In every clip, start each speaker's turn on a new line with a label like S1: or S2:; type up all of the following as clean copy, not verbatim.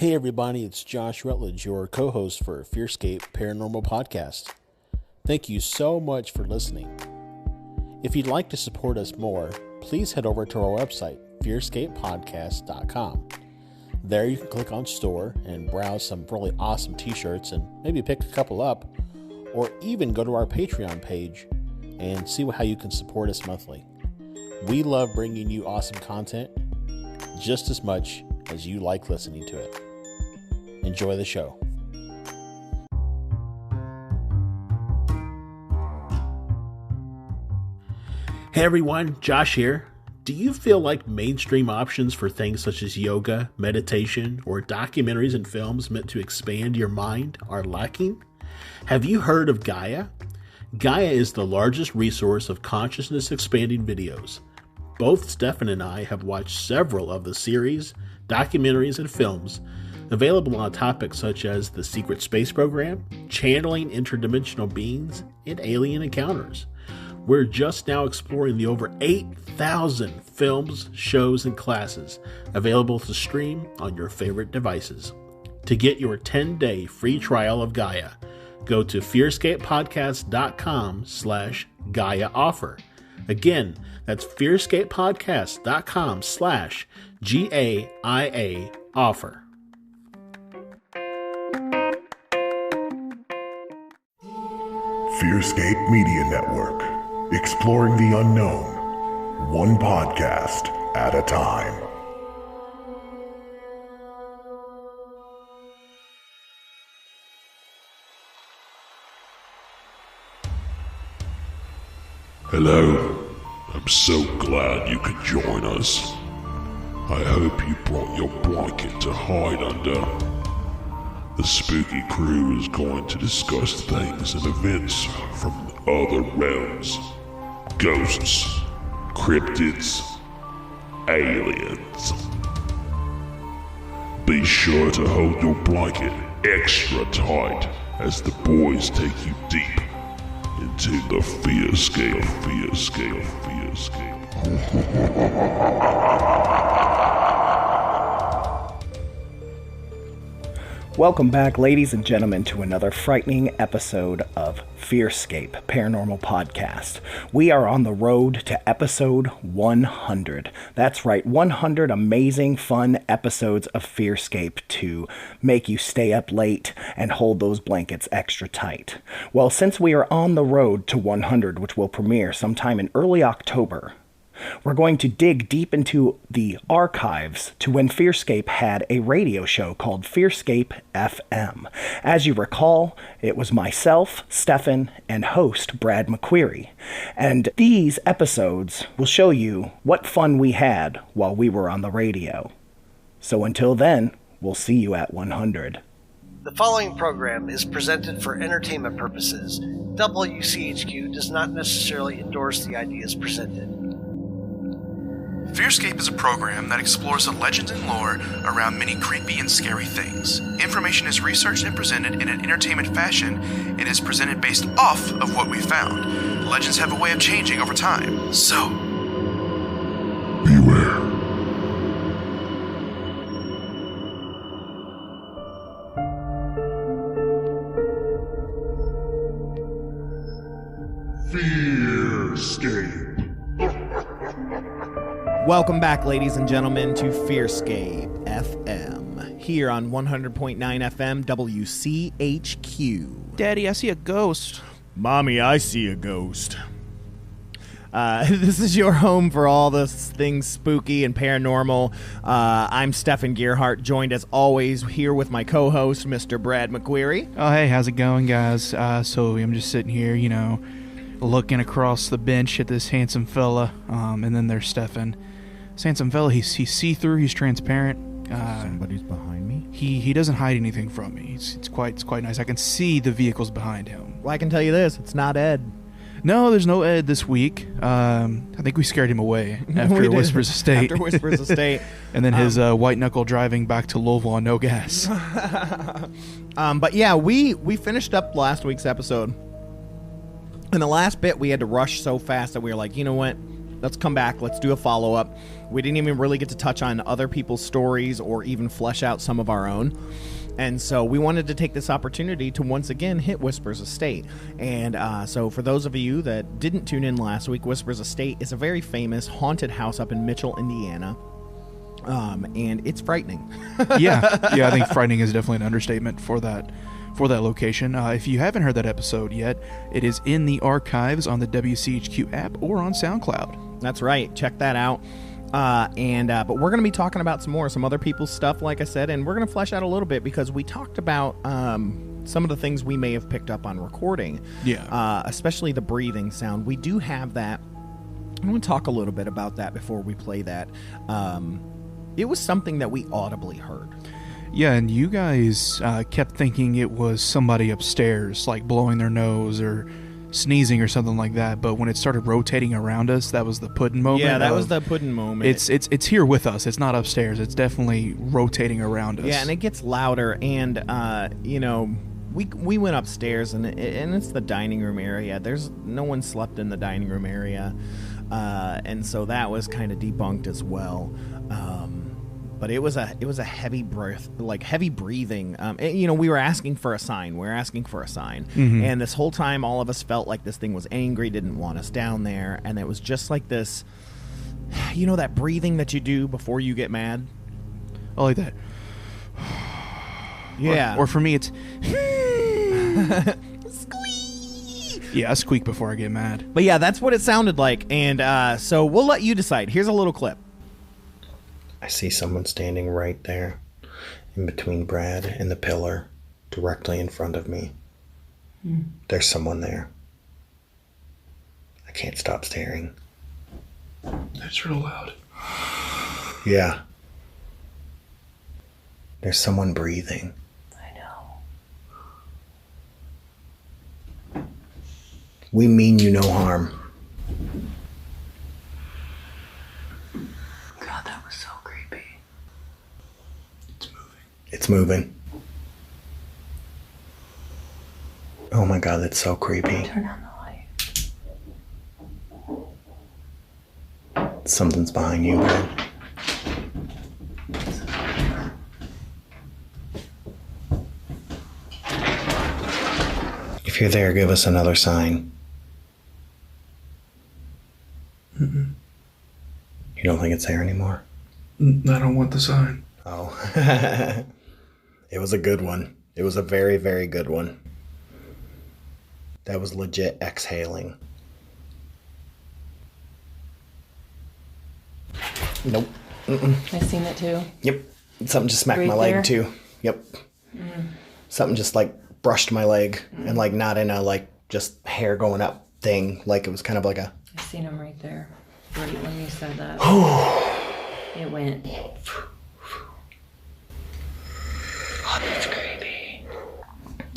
S1: Hey everybody, it's Josh Rutledge, your co-host for FearScape Paranormal Podcast. Thank you so much for listening. If you'd like to support us more, please head over to our website, fearscapepodcast.com. There you can click on store and browse some really awesome t-shirts and maybe pick a couple up, or even go to our Patreon page and see how you can support us monthly. We love bringing you awesome content just as much as you like listening to it. Enjoy the show. Hey everyone, Josh here. Do you feel like mainstream options for things such as yoga, meditation, or documentaries and films meant to expand your mind are lacking? Have you heard of Gaia? Gaia is the largest resource of consciousness expanding videos. Both Stefan and I have watched several of the series, documentaries, and films available on topics such as the secret space program, channeling interdimensional beings, and alien encounters. We're just now exploring the over 8,000 films, shows, and classes available to stream on your favorite devices. To get your 10-day free trial of Gaia, go to fearscapepodcast.com/Gaia offer. Again, that's fearscapepodcast.com/GAIA offer.
S2: FearScape Media Network, exploring the unknown, one podcast at a time.
S3: Hello, I'm so glad you could join us. I hope you brought your blanket to hide under. The spooky crew is going to discuss things and events from other realms. Ghosts, cryptids, aliens. Be sure to hold your blanket extra tight as the boys take you deep into the FearScape.
S4: Welcome back, ladies and gentlemen, to another frightening episode of FearScape Paranormal Podcast. We are on the road to episode 100. That's right, 100 amazing, fun episodes of FearScape to make you stay up late and hold those blankets extra tight. Well, since we are on the road to 100, which will premiere sometime in early October, we're going to dig deep into the archives to when FearScape had a radio show called FearScape FM. As you recall, it was myself, Stefan, and host Brad McQueary. And these episodes will show you what fun we had while we were on the radio. So until then, we'll see you at 100.
S5: The following program is presented for entertainment purposes. WCHQ does not necessarily endorse the ideas presented.
S6: FearScape is a program that explores the legends and lore around many creepy and scary things. Information is researched and presented in an entertainment fashion and is presented based off of what we found. Legends have a way of changing over time, so
S3: beware. FearScape.
S7: Welcome back, ladies and gentlemen, to FearScape FM, here on 100.9 FM WCHQ.
S8: Daddy, I see a ghost.
S7: Mommy, I see a ghost. This is your home for all the things spooky and paranormal. I'm Stefan Gearhart, joined as always here with my co-host, Mr. Brad McQueary.
S8: Oh, hey, how's it going, guys? So I'm just sitting here, looking across the bench at this handsome fella, and then there's Stefan. This handsome fella, he's see-through, he's transparent.
S7: Somebody's behind me?
S8: He doesn't hide anything from me. It's quite nice. I can see the vehicles behind him.
S7: Well, I can tell you this, it's not Ed.
S8: No, there's no Ed this week. I think we scared him away after Whispers Estate.
S7: After Whispers Estate.
S8: And then his white-knuckle driving back to Louisville on no gas.
S7: But yeah, we finished up last week's episode. In the last bit, we had to rush so fast that we were like, you know what? let's come back. Let's do a follow-up. We didn't even really get to touch on other people's stories or even flesh out some of our own. And so we wanted to take this opportunity to once again hit Whispers Estate. And so for those of you that didn't tune in last week, Whispers Estate is a very famous haunted house up in Mitchell, Indiana. And it's frightening.
S8: yeah, I think frightening is definitely an understatement for that location. If you haven't heard that episode yet, it is in the archives on the WCHQ app or on SoundCloud.
S7: That's right. Check that out. But we're going to be talking about some other people's stuff, like I said, and we're going to flesh out a little bit because we talked about some of the things we may have picked up on recording.
S8: Yeah.
S7: Especially the breathing sound. We do have that. I want to talk a little bit about that before we play that. It was something that we audibly heard.
S8: Yeah, and you guys kept thinking it was somebody upstairs, like blowing their nose or sneezing or something like that. But when it started rotating around us, that was the puddin' moment.
S7: Yeah, that was the puddin' moment.
S8: It's here with us. It's not upstairs. It's definitely rotating around us.
S7: Yeah, and it gets louder. And we went upstairs, and it's the dining room area. There's no one slept in the dining room area, and so that was kind of debunked as well. But it was a heavy breath, like heavy breathing. We were asking for a sign.
S8: Mm-hmm.
S7: And this whole time, all of us felt like this thing was angry, didn't want us down there, and it was just like this. That breathing that you do before you get mad.
S8: I like that.
S7: Yeah.
S8: Or for me, it's squeak. Yeah, I squeak before I get mad.
S7: But yeah, that's what it sounded like, and so we'll let you decide. Here's a little clip.
S9: I see someone standing right there, in between Brad and the pillar, directly in front of me. There's someone there. I can't stop staring.
S3: That's real loud.
S9: Yeah. There's someone breathing.
S10: I know.
S9: We mean you no harm.
S10: God, that was so creepy.
S9: It's moving. Oh my God, that's so creepy.
S10: Turn on the light.
S9: Something's behind you, man. If you're there, give us another sign.
S3: Mm-mm.
S9: You don't think it's there anymore?
S3: I don't want the sign.
S9: Oh. It was a good one. It was a very, very good one. That was legit exhaling. Nope. Mm-mm.
S10: I seen it too.
S9: Yep. Something just smacked
S10: Right
S9: my leg
S10: there?
S9: too. Yep. Something just like brushed my leg and like not in a like just hair going up thing. Like it was kind of like a...
S10: I seen him right there. Right when you said that. It went. Oh, that's creepy.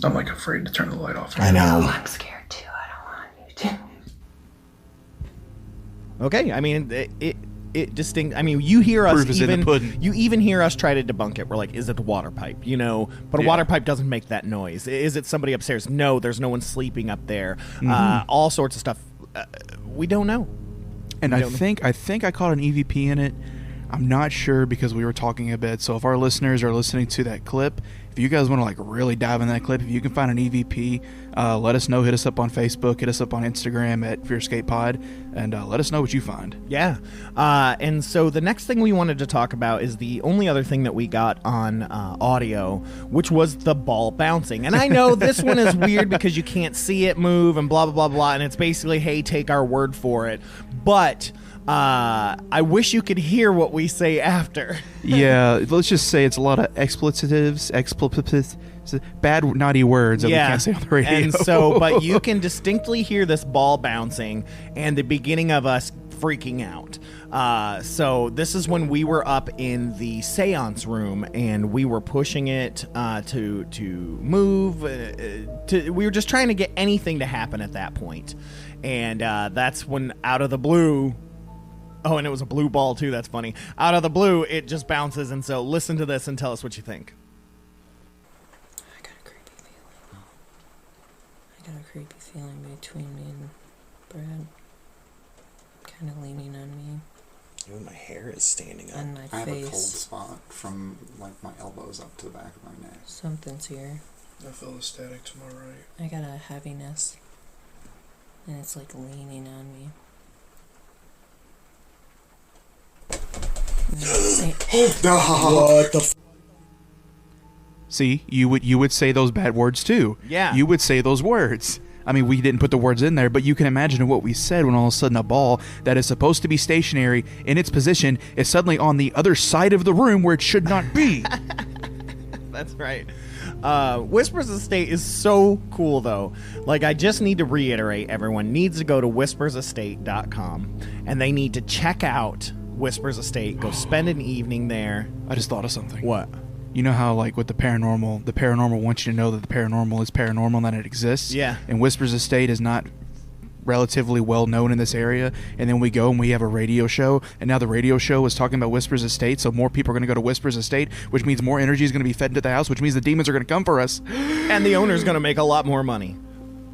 S3: I'm like afraid to turn the light off.
S9: I know.
S10: I'm scared too. I don't want you to.
S7: Okay, I mean, it distinct. I mean, you hear us
S8: Proof is in the
S7: even.
S8: pudding.
S7: You even hear us try to debunk it. We're like, is it the water pipe? But a
S8: Yeah.
S7: water pipe doesn't make that noise. Is it somebody upstairs? No, there's no one sleeping up there. All sorts of stuff. We don't know.
S8: And I think I caught an EVP in it. I'm not sure because we were talking a bit. So if our listeners are listening to that clip, if you guys want to like really dive in that clip, if you can find an EVP, let us know. Hit us up on Facebook. Hit us up on Instagram at FearScape Pod, and let us know what you find.
S7: Yeah. And so the next thing we wanted to talk about is the only other thing that we got on audio, which was the ball bouncing. And I know this one is weird because you can't see it move and blah, blah, blah, blah. And it's basically, hey, take our word for it. But I wish you could hear what we say after.
S8: Yeah, let's just say it's a lot of expletives, bad naughty words that we can't say on the radio.
S7: And so, but you can distinctly hear this ball bouncing and the beginning of us freaking out. So this is when we were up in the seance room and we were pushing it to move. We were just trying to get anything to happen at that point. And that's when out of the blue... Oh, and it was a blue ball, too. That's funny. Out of the blue, it just bounces. And so listen to this and tell us what you think.
S10: I got a creepy feeling. I got a creepy feeling between me and Brad. kind of leaning on me.
S9: Even my hair is standing up.
S10: On my
S11: I have a cold
S10: face.
S11: spot from like my elbows up to the back of my neck.
S10: Something's here.
S12: I feel the static to my right.
S10: I got a heaviness. And it's like leaning on me.
S9: What the f-
S8: See, you would say those bad words too.
S7: Yeah.
S8: You would say those words. I mean, we didn't put the words in there, but you can imagine what we said when all of a sudden a ball that is supposed to be stationary in its position is suddenly on the other side of the room where it should not be.
S7: That's right. Whispers Estate is so cool, though. Like, I just need to reiterate, everyone needs to go to whispersestate.com, and they need to check out Whispers Estate. Go spend an evening there.
S8: I just thought of something.
S7: What?
S8: You know how, like, with the paranormal wants you to know that the paranormal is paranormal and that it exists?
S7: Yeah.
S8: And Whispers Estate is not relatively well known in this area, and then we go and we have a radio show, and now the radio show is talking about Whispers Estate, so more people are going to go to Whispers Estate, which means more energy is going to be fed into the house, which means the demons are going to come for us.
S7: And the owner's going to make a lot more money.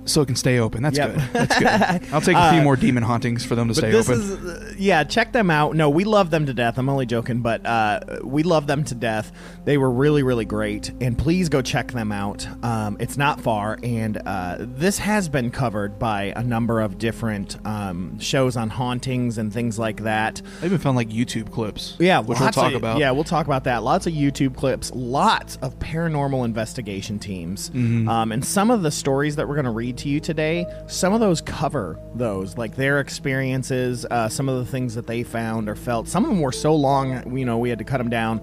S8: So it can stay open. That's
S7: Yep.
S8: good. That's good. I'll take a few more demon hauntings for them to stay open.
S7: Yeah, check them out. No, we love them to death. I'm only joking, but we love them to death. They were really, really great, and please go check them out. It's not far, and this has been covered by a number of different shows on hauntings and things like that.
S8: I even found like YouTube clips.
S7: Yeah,
S8: which we'll talk about.
S7: Yeah, we'll talk about that. Lots of YouTube clips, lots of paranormal investigation teams, and some of the stories that we're going to read to you today, some of those cover those, like their experiences, some of the things that they found or felt. Some of them were so long, we had to cut them down.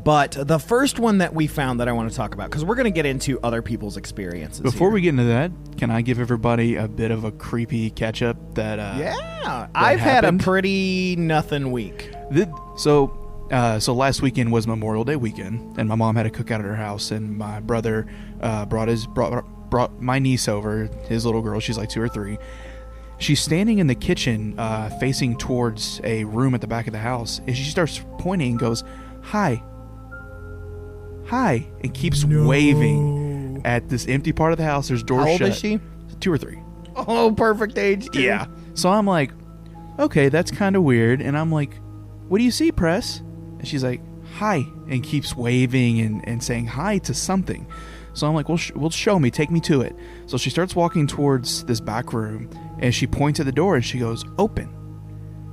S7: But the first one that we found that I want to talk about, because we're going to get into other people's experiences.
S8: Before
S7: here.
S8: we get into that, can I give everybody a bit of a creepy catch-up that
S7: I've had a
S8: happened?
S7: pretty nothing week.
S8: So last weekend was Memorial Day weekend, and my mom had a cookout at her house, and my brother brought my niece over, his little girl. She's like 2 or 3. She's standing in the kitchen, facing towards a room at the back of the house, and she starts pointing and goes, "Hi, hi," and keeps waving at this empty part of the house. There's doors shut.
S7: How old is she?
S8: 2 or 3.
S7: Oh, perfect age, too.
S8: Yeah. So I'm like, okay, that's kind of weird. And I'm like, what do you see, Press? And she's like, hi, and keeps waving and saying hi to something. So I'm like, well, show me, take me to it. So she starts walking towards this back room, and she points at the door, and she goes, open.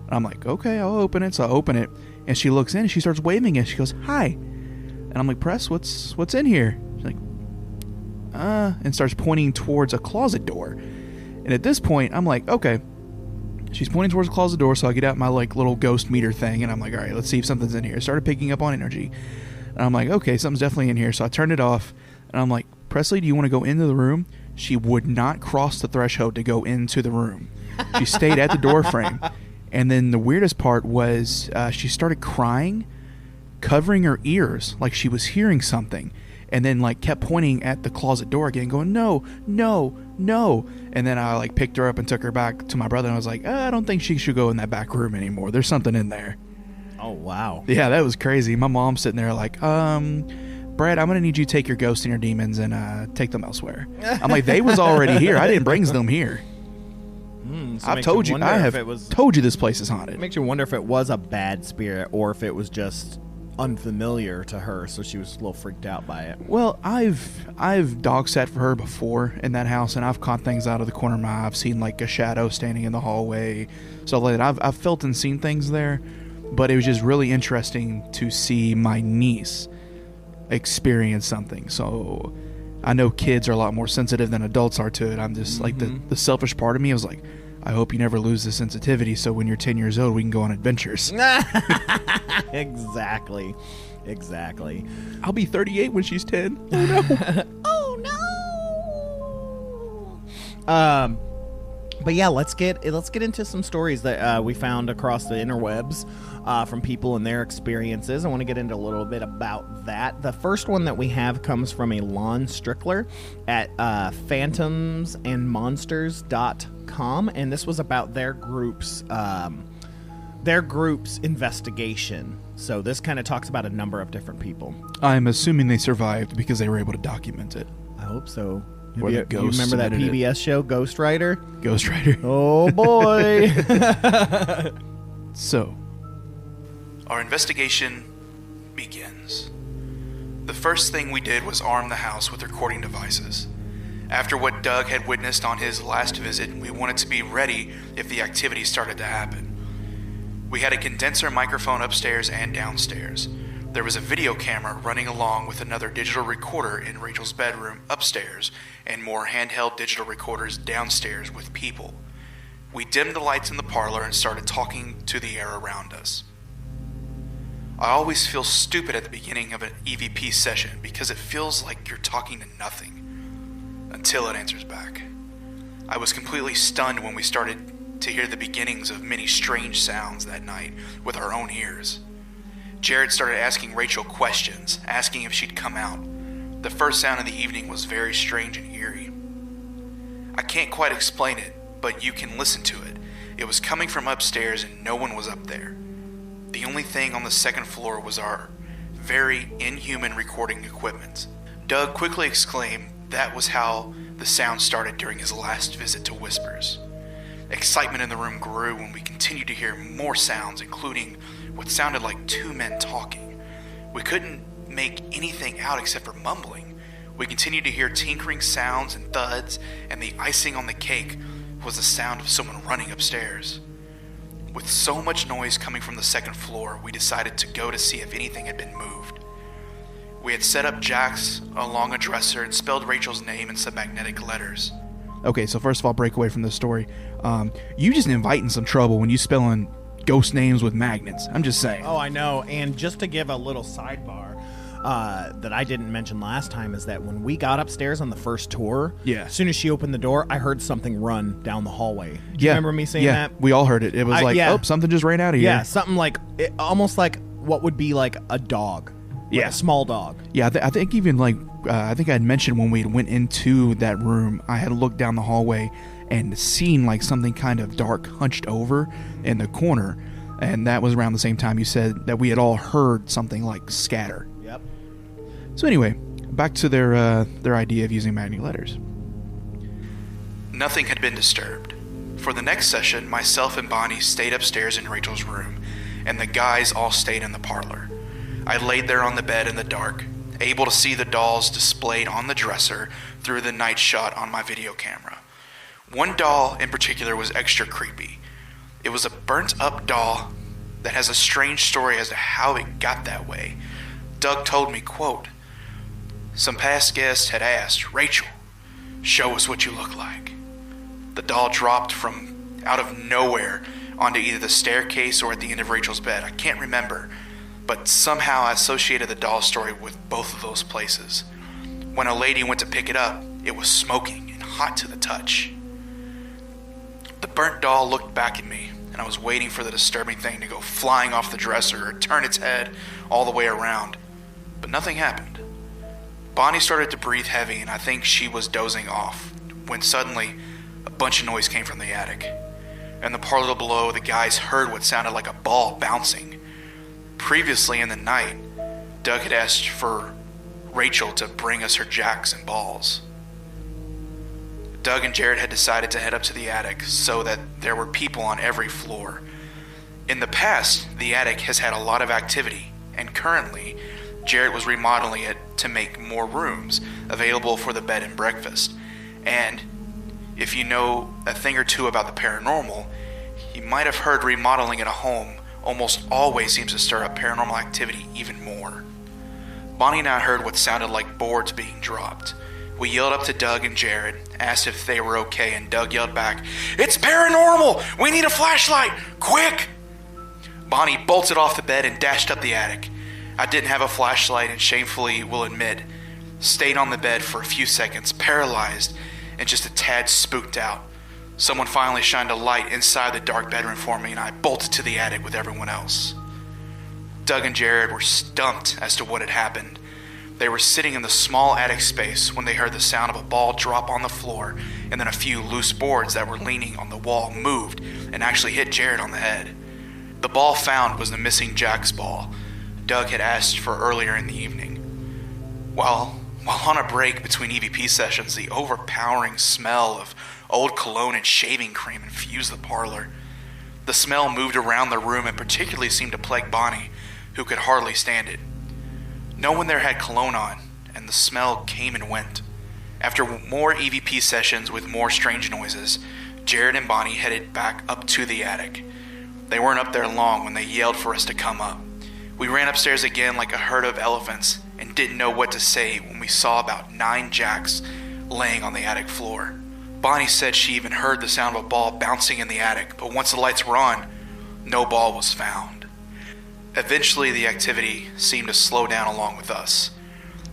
S8: And I'm like, okay, I'll open it. So I open it, and she looks in, and she starts waving, and she goes, hi. And I'm like, Press, what's in here? She's like, and starts pointing towards a closet door. And at this point, I'm like, okay. She's pointing towards the closet door, so I get out my like little ghost meter thing, and I'm like, all right, let's see if something's in here. I started picking up on energy. And I'm like, okay, something's definitely in here. So I turned it off, and I'm like, Presley, do you want to go into the room? She would not cross the threshold to go into the room. She stayed at the door frame. And then the weirdest part was she started crying, covering her ears like she was hearing something, and then like kept pointing at the closet door again, going, no, no, no. And then I like picked her up and took her back to my brother, and I was like, I don't think she should go in that back room anymore. There's something in there.
S7: Oh, wow.
S8: Yeah, that was crazy. My mom's sitting there like, Brad, I'm going to need you to take your ghosts and your demons and take them elsewhere. I'm like, they was already here. I didn't bring them here.
S7: So
S8: I've told you. I have told you this place is haunted.
S7: It makes you wonder if it was a bad spirit or if it was just unfamiliar to her, so she was a little freaked out by it.
S8: Well, I've dog sat for her before in that house, and I've caught things out of the corner of my eye. I've seen like a shadow standing in the hallway, so like I've felt and seen things there. But it was just really interesting to see my niece experience something. So I know kids are a lot more sensitive than adults are to it. I'm just like the selfish part of me was like, I hope you never lose the sensitivity, so when you're 10 years old, we can go on adventures.
S7: Exactly.
S8: I'll be 38 when she's 10. Oh, no.
S7: Oh, no. But yeah, let's get into some stories that we found across the interwebs from people and their experiences. I want to get into a little bit about that. The first one that we have comes from a Lon Strickler at phantomsandmonsters.com, and this was about their group's investigation. So this kind of talks about a number of different people.
S8: I'm assuming they survived because they were able to document it.
S7: I hope so. You remember that PBS show, Ghost Rider?
S8: Ghost Rider.
S7: Oh, boy.
S8: So,
S6: our investigation begins. The first thing we did was arm the house with recording devices. After what Doug had witnessed on his last visit, we wanted to be ready if the activity started to happen. We had a condenser microphone upstairs and downstairs. There was a video camera running along with another digital recorder in Rachel's bedroom upstairs and more handheld digital recorders downstairs with people. We dimmed the lights in the parlor and started talking to the air around us. I always feel stupid at the beginning of an EVP session because it feels like you're talking to nothing until it answers back. I was completely stunned when we started to hear the beginnings of many strange sounds that night with our own ears. Jared started asking Rachel questions, asking if she'd come out. The first sound of the evening was very strange and eerie. I can't quite explain it, but you can listen to it. It was coming from upstairs and no one was up there. The only thing on the second floor was our very inhuman recording equipment. Doug quickly exclaimed that was how the sound started during his last visit to Whispers. Excitement in the room grew when we continued to hear more sounds, including what sounded like two men talking. We couldn't make anything out except for mumbling. We continued to hear tinkering sounds and thuds, and the icing on the cake was the sound of someone running upstairs. With so much noise coming from the second floor, we decided to go to see if anything had been moved. We had set up jacks along a dresser and spelled Rachel's name in some magnetic letters.
S8: Okay, so first of all, break away from this story. You just inviting some trouble when you spelling ghost names with magnets. I'm just saying.
S7: Oh, I know. And just to give a little sidebar that I didn't mention last time is that when we got upstairs on the first tour, as soon as she opened the door, I heard something run down the hallway. Do you remember me saying that?
S8: We all heard it. It was oh, something just ran out of here.
S7: Yeah, something like, almost like what would be like a dog. Like a small dog.
S8: Yeah, I think even I think I had mentioned when we went into that room, I had looked down the hallway and seen like something kind of dark hunched over in the corner. And that was around the same time you said that we had all heard something like scatter.
S7: Yep.
S8: So anyway, back to their idea of using magnetic letters.
S6: Nothing had been disturbed. For the next session, myself and Bonnie stayed upstairs in Rachel's room, and the guys all stayed in the parlor. I laid there on the bed in the dark, able to see the dolls displayed on the dresser through the night shot on my video camera. One doll in particular was extra creepy. It was a burnt-up doll that has a strange story as to how it got that way. Doug told me, quote, "Some past guests had asked, 'Rachel, show us what you look like.' The doll dropped from out of nowhere onto either the staircase or at the end of Rachel's bed. I can't remember, but somehow I associated the doll story with both of those places. When a lady went to pick it up, it was smoking and hot to the touch. The burnt doll looked back at me, and I was waiting for the disturbing thing to go flying off the dresser or turn its head all the way around, but nothing happened. Bonnie started to breathe heavy, and I think she was dozing off, when suddenly a bunch of noise came from the attic. In the parlor below, the guys heard what sounded like a ball bouncing. Previously in the night, Doug had asked for Rachel to bring us her jacks and balls. Doug and Jared had decided to head up to the attic so that there were people on every floor. In the past, the attic has had a lot of activity, and currently, Jared was remodeling it to make more rooms available for the bed and breakfast. And if you know a thing or two about the paranormal, you might have heard remodeling at a home almost always seems to stir up paranormal activity even more. Bonnie and I heard what sounded like boards being dropped. We yelled up to Doug and Jared, asked if they were okay, and Doug yelled back, "It's paranormal! We need a flashlight! Quick!" Bonnie bolted off the bed and dashed up the attic. I didn't have a flashlight and shamefully will admit, stayed on the bed for a few seconds, paralyzed and just a tad spooked out. Someone finally shined a light inside the dark bedroom for me, and I bolted to the attic with everyone else. Doug and Jared were stumped as to what had happened. They were sitting in the small attic space when they heard the sound of a ball drop on the floor, and then a few loose boards that were leaning on the wall moved and actually hit Jared on the head. The ball found was the missing Jack's ball Doug had asked for earlier in the evening. While While on a break between EVP sessions, the overpowering smell of old cologne and shaving cream infused the parlor. The smell moved around the room and particularly seemed to plague Bonnie, who could hardly stand it. No one there had cologne on, and the smell came and went. After more EVP sessions with more strange noises, Jared and Bonnie headed back up to the attic. They weren't up there long when they yelled for us to come up. We ran upstairs again like a herd of elephants and didn't know what to say when we saw about 9 jacks laying on the attic floor. Bonnie said she even heard the sound of a ball bouncing in the attic, but once the lights were on, no ball was found. Eventually, the activity seemed to slow down along with us.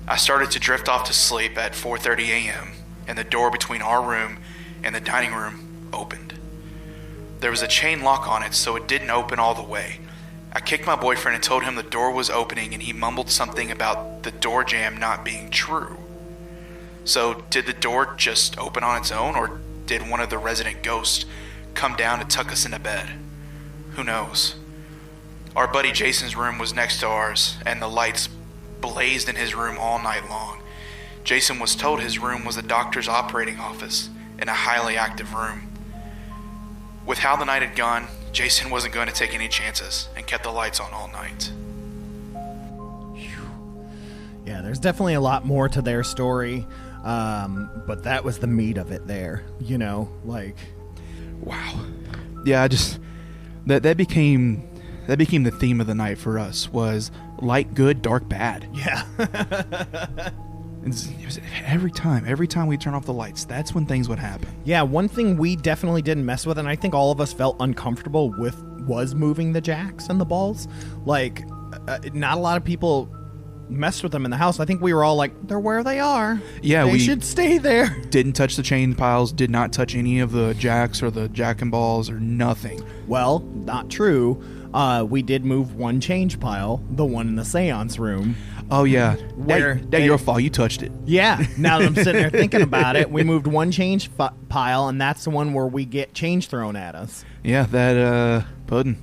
S6: I started to drift off to sleep at 4:30 a.m., and the door between our room and the dining room opened. There was a chain lock on it, so it didn't open all the way. I kicked my boyfriend and told him the door was opening, and he mumbled something about the door jamb not being true. So, did the door just open on its own, or did one of the resident ghosts come down to tuck us into bed? Who knows? Our buddy Jason's room was next to ours, and the lights blazed in his room all night long. Jason was told his room was a doctor's operating office in a highly active room. With how the night had gone, Jason wasn't going to take any chances and kept the lights on all night.
S7: Yeah, there's definitely a lot more to their story, but that was the meat of it there, you know, like...
S8: Wow. Yeah, that became the theme of the night for us, was light good, dark bad.
S7: Yeah.
S8: It was every time we turn off the lights, that's when things would happen.
S7: Yeah, one thing we definitely didn't mess with, and I think all of us felt uncomfortable with, was moving the jacks and the balls. Like, not a lot of people messed with them in the house. I think we were all like, they're where they are.
S8: Yeah,
S7: we should stay there.
S8: Didn't touch the chain piles, did not touch any of the jacks or the jack and balls or nothing.
S7: Well, not true. We did move one change pile, the one in the seance room.
S8: Oh, yeah.
S7: Where
S8: that your fault. You touched it.
S7: Yeah. Now that I'm sitting there thinking about it, we moved one change pile, and that's the one where we get change thrown at us.
S8: Yeah, that, Puddin'.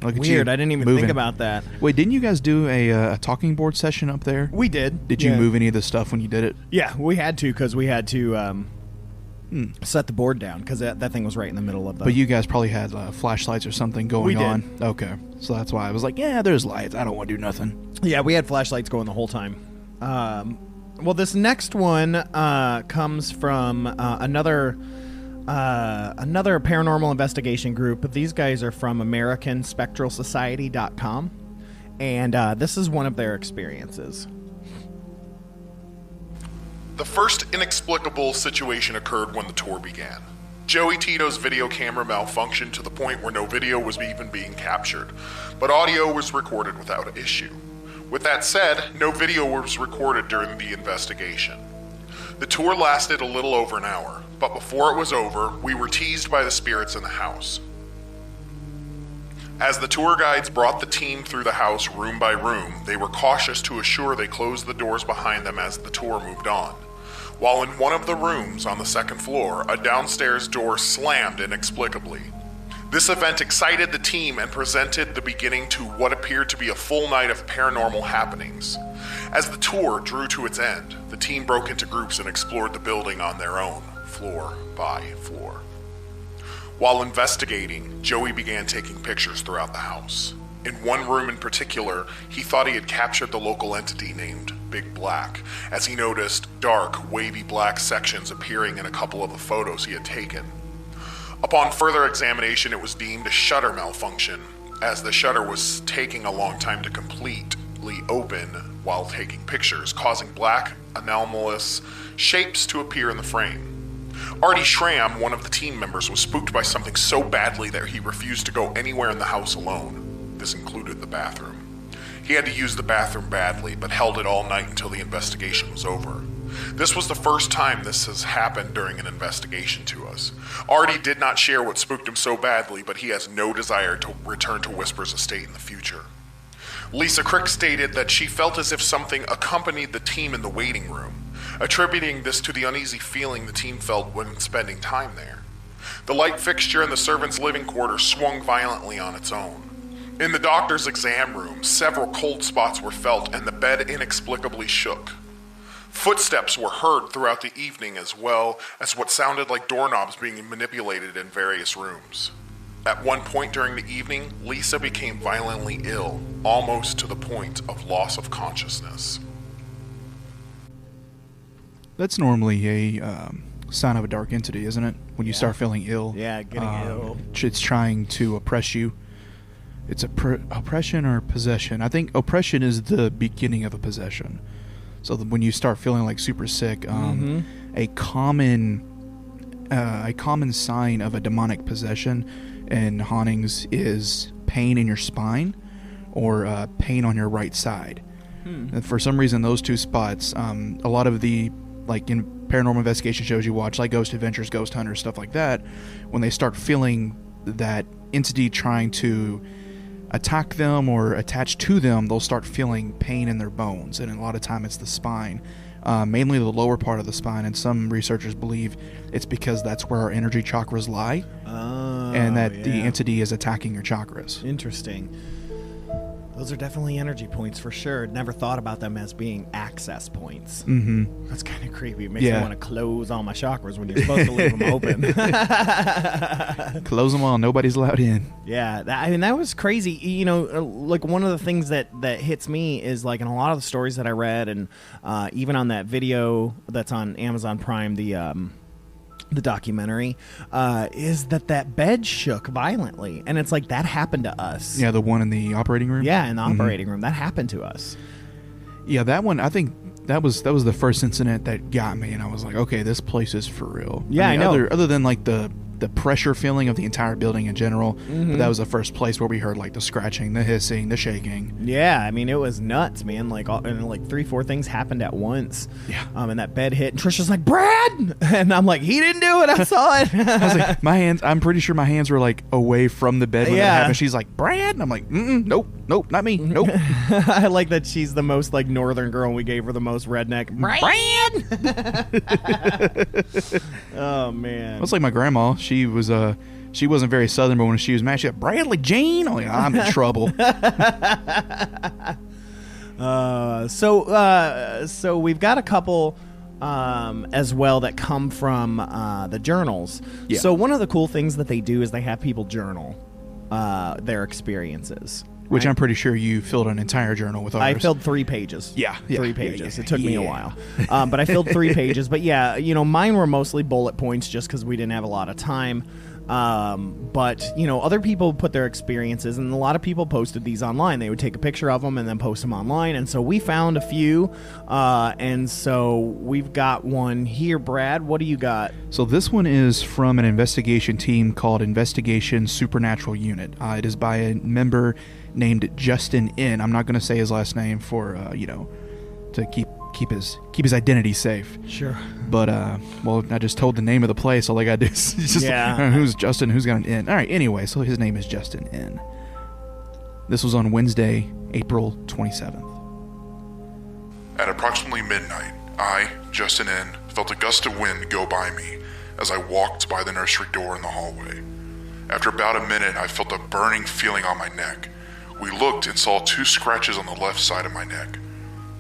S8: Look at you.
S7: Weird. I didn't even think about that.
S8: Wait, didn't you guys do a talking board session up there?
S7: We did.
S8: Did you move any of the stuff when you did it?
S7: Yeah, we had to, because we had to set the board down, because that thing was right in the middle of the...
S8: But you guys probably had flashlights or something going on.
S7: We did.
S8: Okay. So that's why I was like, yeah, there's lights. I don't want to do nothing.
S7: Yeah, we had flashlights going the whole time. Well, this next one comes from another paranormal investigation group. These guys are from AmericanSpectralSociety.com, and this is one of their experiences.
S13: The first inexplicable situation occurred when the tour began. Joey Tito's video camera malfunctioned to the point where no video was even being captured, but audio was recorded without issue. With that said, no video was recorded during the investigation. The tour lasted a little over an hour, but before it was over, we were teased by the spirits in the house. As the tour guides brought the team through the house room by room, they were cautious to assure they closed the doors behind them as the tour moved on. While in one of the rooms on the second floor, a downstairs door slammed inexplicably. This event excited the team and presented the beginning to what appeared to be a full night of paranormal happenings. As the tour drew to its end, the team broke into groups and explored the building on their own, floor by floor. While investigating, Joey began taking pictures throughout the house. In one room in particular, he thought he had captured the local entity named Big Black, as he noticed dark, wavy black sections appearing in a couple of the photos he had taken. Upon further examination, it was deemed a shutter malfunction, as the shutter was taking a long time to completely open while taking pictures, causing black, anomalous shapes to appear in the frame. Artie Schramm, one of the team members, was spooked by something so badly that he refused to go anywhere in the house alone. This included the bathroom. He had to use the bathroom badly, but held it all night until the investigation was over. This was the first time this has happened during an investigation to us. Artie did not share what spooked him so badly, but he has no desire to return to Whisper's estate in the future. Lisa Crick stated that she felt as if something accompanied the team in the waiting room, attributing this to the uneasy feeling the team felt when spending time there. The light fixture in the servants' living quarters swung violently on its own. In the doctor's exam room, several cold spots were felt and the bed inexplicably shook. Footsteps were heard throughout the evening, as well as what sounded like doorknobs being manipulated in various rooms. At one point during the evening, Lisa became violently ill, almost to the point of loss of consciousness.
S8: That's normally a sign of a dark entity, isn't it? When you start feeling ill.
S7: Yeah, getting ill.
S8: It's trying to oppress you. It's oppression or possession. I think oppression is the beginning of a possession. So when you start feeling like super sick, a common sign of a demonic possession and hauntings is pain in your spine or pain on your right side. And for some reason, those two spots, a lot of the, like in paranormal investigation shows you watch, like Ghost Adventures, Ghost Hunters, stuff like that, when they start feeling that entity trying to attack them or attach to them, they'll start feeling pain in their bones, and a lot of time it's the spine, mainly the lower part of the spine, and some researchers believe it's because that's where our energy chakras lie, and that the entity is attacking your chakras.
S7: Interesting. Those are definitely energy points for sure. Never thought about them as being access points.
S8: Mm-hmm.
S7: That's kind of creepy. It makes me want to close all my chakras when you're supposed to leave them open.
S8: Close them all. Nobody's allowed in.
S7: Yeah, that was crazy. You know, like one of the things that hits me is like in a lot of the stories that I read, and even on that video that's on Amazon Prime, the documentary, is that bed shook violently, and it's like that happened to us.
S8: Yeah, the one in the operating room.
S7: Yeah, in the operating room, that happened to us.
S8: Yeah, that one, I think that was the first incident that got me, and I was like, okay, this place is for real.
S7: Yeah, I know.
S8: Other than like the pressure feeling of the entire building in general, but that was the first place where we heard like the scratching, the hissing, the shaking.
S7: Yeah, I mean, it was nuts, man. Like, and like 3-4 things happened at once.
S8: Yeah.
S7: And that bed hit, and Trisha's like, Brad! And I'm like, he didn't do it, I saw it.
S8: I was like, I'm pretty sure my hands were like away from the bed when that happened. She's like, Brad? And I'm like, nope, not me, nope.
S7: I like that she's the most like northern girl, and we gave her the most redneck. Brad! Oh, man.
S8: It's like my grandma. She wasn't very southern, but when she was mad, she said, Bradley Jean? I'm like, I'm in trouble.
S7: So we've got a couple as well that come from the journals.
S8: Yeah.
S7: So one of the cool things that they do is they have people journal their experiences.
S8: Which I'm pretty sure you filled an entire journal with ours.
S7: I filled 3 pages.
S8: Yeah.
S7: 3 pages. It took me a while. But I filled 3 pages. But yeah, mine were mostly bullet points just because we didn't have a lot of time. But, other people put their experiences, and a lot of people posted these online. They would take a picture of them and then post them online. And so we found a few. And so we've got one here. Brad, what do you got?
S8: So this one is from an investigation team called Investigation Supernatural Unit. It is by a member named Justin N. I'm not going to say his last name for, to keep his identity safe.
S7: Sure.
S8: But, I just told the name of the place. All I got to do is just, who's Justin, who's got an N. All right, anyway, so his name is Justin N. This was on Wednesday, April 27th.
S13: At approximately midnight, I, Justin N., felt a gust of wind go by me as I walked by the nursery door in the hallway. After about a minute, I felt a burning feeling on my neck. We looked and saw 2 scratches on the left side of my neck.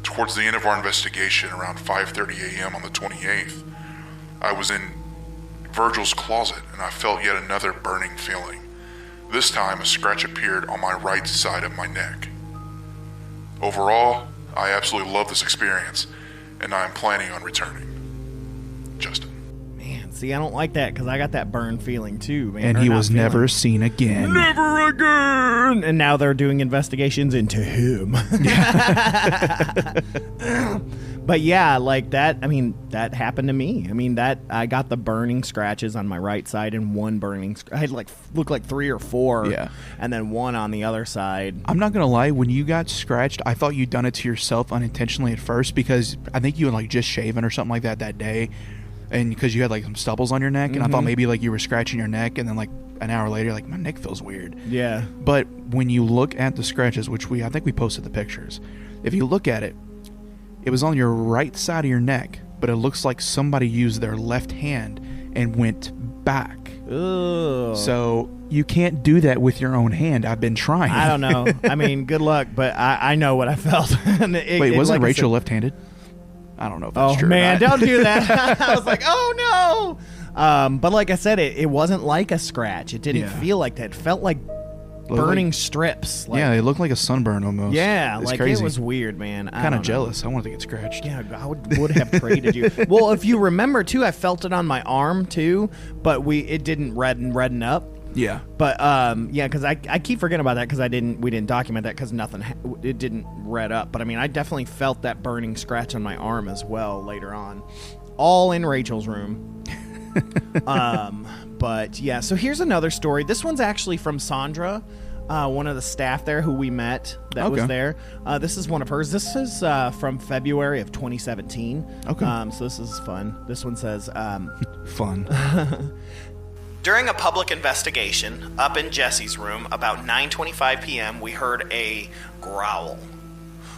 S13: Towards the end of our investigation, around 5:30 a.m. on the 28th, I was in Virgil's closet and I felt yet another burning feeling. This time, a scratch appeared on my right side of my neck. Overall, I absolutely love this experience, and I am planning on returning. Justin.
S7: Man, see, I don't like that because I got that burn feeling too, man.
S8: And he was never seen again.
S7: Never again! And now they're doing investigations into him. But yeah, like that, I mean, that happened to me. I mean, I got the burning scratches on my right side and one burning, I had looked like 3 or 4.
S8: Yeah.
S7: And then one on the other side.
S8: I'm not going to lie, when you got scratched, I thought you'd done it to yourself unintentionally at first because I think you had like just shaven or something like that day. And because you had like some stubbles on your neck, and I thought maybe like you were scratching your neck, and then like an hour later, like my neck feels weird.
S7: Yeah.
S8: But when you look at the scratches, which I think we posted the pictures, if you look at it, it was on your right side of your neck, but it looks like somebody used their left hand and went back.
S7: Ugh.
S8: So you can't do that with your own hand. I've been trying.
S7: I don't know. I mean, good luck, but I know what I felt.
S8: Wait, wasn't Rachel left-handed? I don't know if that's true.
S7: Oh, man, don't do that. I was like, oh, no. But like I said, it wasn't like a scratch. It didn't feel like that. It felt like burning strips.
S8: Like, yeah, they looked like a sunburn almost.
S7: Yeah,
S8: it's
S7: like
S8: crazy.
S7: It was weird, man.
S8: Kind of jealous. I wanted to get scratched.
S7: Yeah, I would have traded you. Well, if you remember, too, I felt it on my arm, too, but it didn't redden up.
S8: Yeah.
S7: But, yeah, because I keep forgetting about that because we didn't document that because it didn't red up. But, I mean, I definitely felt that burning scratch on my arm as well later on. All in Rachel's room. But, yeah, so here's another story. This one's actually from Sandra, one of the staff there who we met that was there. This is one of hers. This is from February of 2017.
S8: Okay.
S7: So this is fun. This one says...
S8: fun.
S7: During a public investigation up in Jesse's room about 9:25 p.m., we heard a growl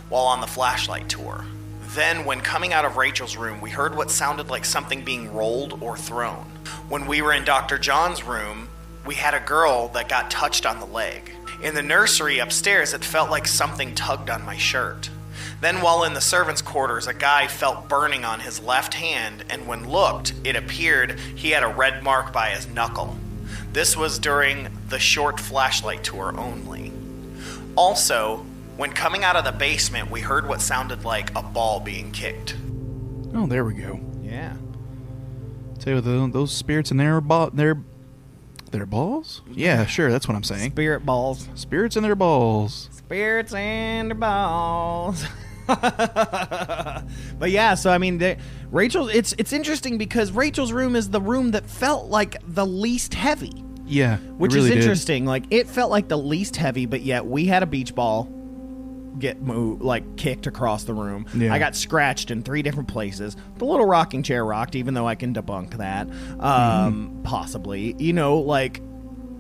S7: while on the flashlight tour. Then, when coming out of Rachel's room, we heard what sounded like something being rolled or thrown. When we were in Dr. John's room, we had a girl that got touched on the leg. In the nursery upstairs, it felt like something tugged on my shirt. Then while in the servants' quarters, a guy felt burning on his left hand, and when looked, it appeared he had a red mark by his knuckle. This was during the short flashlight tour only. Also, when coming out of the basement, we heard what sounded like a ball being kicked.
S8: Oh, there we go.
S7: Yeah.
S8: So those spirits in there, they're balls? Yeah, sure, that's what I'm saying.
S7: Spirit balls.
S8: Spirits in their balls.
S7: Spirits and their balls. But yeah, so I mean, Rachel. It's interesting because Rachel's room is the room that felt like the least heavy.
S8: Yeah,
S7: which
S8: really
S7: is interesting. Like it felt like the least heavy, but yet we had a beach ball get kicked across the room.
S8: Yeah.
S7: I got scratched in 3 different places. The little rocking chair rocked, even though I can debunk that. Possibly,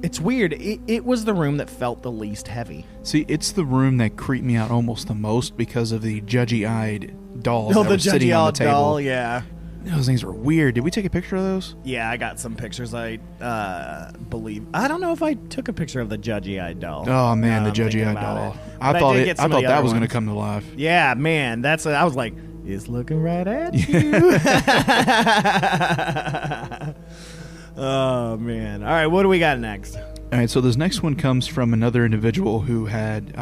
S7: it's weird. It was the room that felt the least heavy.
S8: See, it's the room that creeped me out almost the most because of the judgy-eyed dolls that
S7: the
S8: were sitting on the table.
S7: doll, yeah.
S8: Those things were weird. Did we take a picture of those?
S7: Yeah, I got some pictures. I believe. I don't know if I took a picture of the judgy-eyed doll.
S8: Oh man, the judgy-eyed doll. I thought that was going to come to life.
S7: Yeah, man. I was like, it's looking right at you. Oh, man. All right, what do we got next?
S8: All right, so this next one comes from another individual who had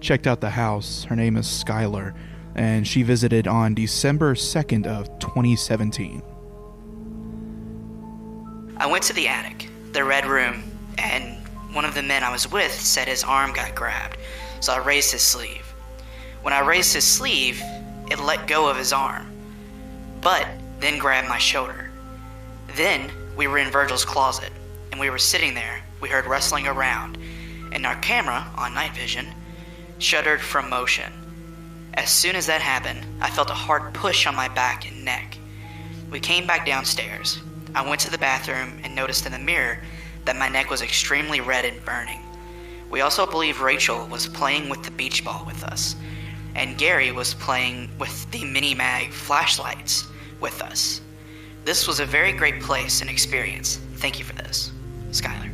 S8: checked out the house. Her name is Skylar, and she visited on December 2nd of 2017.
S14: I went to the attic, the red room, and one of the men I was with said his arm got grabbed, so I raised his sleeve. When I raised his sleeve, it let go of his arm, but then grabbed my shoulder. Then we were in Virgil's closet, and we were sitting there. We heard rustling around, and our camera, on night vision, shuddered from motion. As soon as that happened, I felt a hard push on my back and neck. We came back downstairs. I went to the bathroom and noticed in the mirror that my neck was extremely red and burning. We also believe Rachel was playing with the beach ball with us, and Gary was playing with the mini-mag flashlights with us. This was a very great place and experience. Thank you for this. Skylar.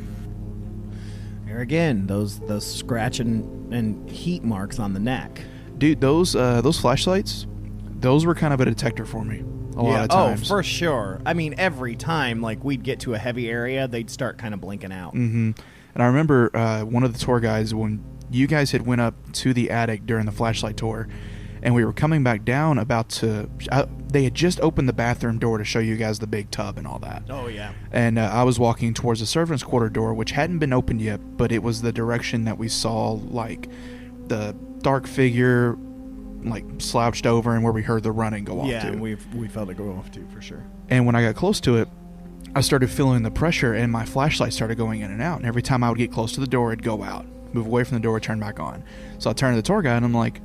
S7: Here again, those scratch and heat marks on the neck.
S8: Dude, those flashlights, those were kind of a detector for me a lot of times.
S7: Oh, for sure. I mean, every time we'd get to a heavy area, they'd start kind of blinking out.
S8: Mm-hmm. And I remember one of the tour guides, when you guys had went up to the attic during the flashlight tour, and we were coming back down they had just opened the bathroom door to show you guys the big tub and all that.
S7: Oh, yeah.
S8: And I was walking towards the servants' quarter door, which hadn't been opened yet, but it was the direction that we saw, the dark figure, slouched over, and where we heard the running go off to.
S7: Yeah, we felt it go off too, for sure.
S8: And when I got close to it, I started feeling the pressure, and my flashlight started going in and out. And every time I would get close to the door, it'd go out. Move away from the door, turn back on. So I turned to the tour guide, and I'm like,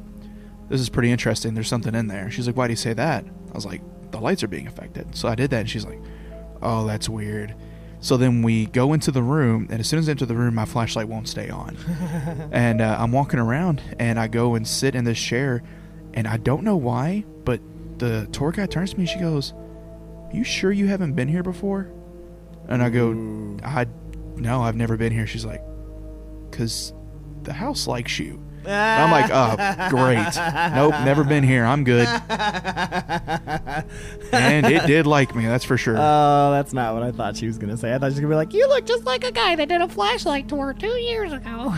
S8: this is pretty interesting. There's something in there. She's like, why do you say that? I was like, the lights are being affected. So I did that, and she's like, oh, that's weird. So then we go into the room, and as soon as I enter the room, my flashlight won't stay on. And I'm walking around, and I go and sit in this chair, and I don't know why, but the tour guide turns to me, and she goes, you sure you haven't been here before? And I go, no, I've never been here. She's like, because the house likes you. I'm like, oh, great. Nope, never been here. I'm good. And it did like me, that's for sure.
S7: Oh, that's not what I thought she was going to say. I thought she was going to be like, you look just like a guy that did a flashlight tour 2 years ago.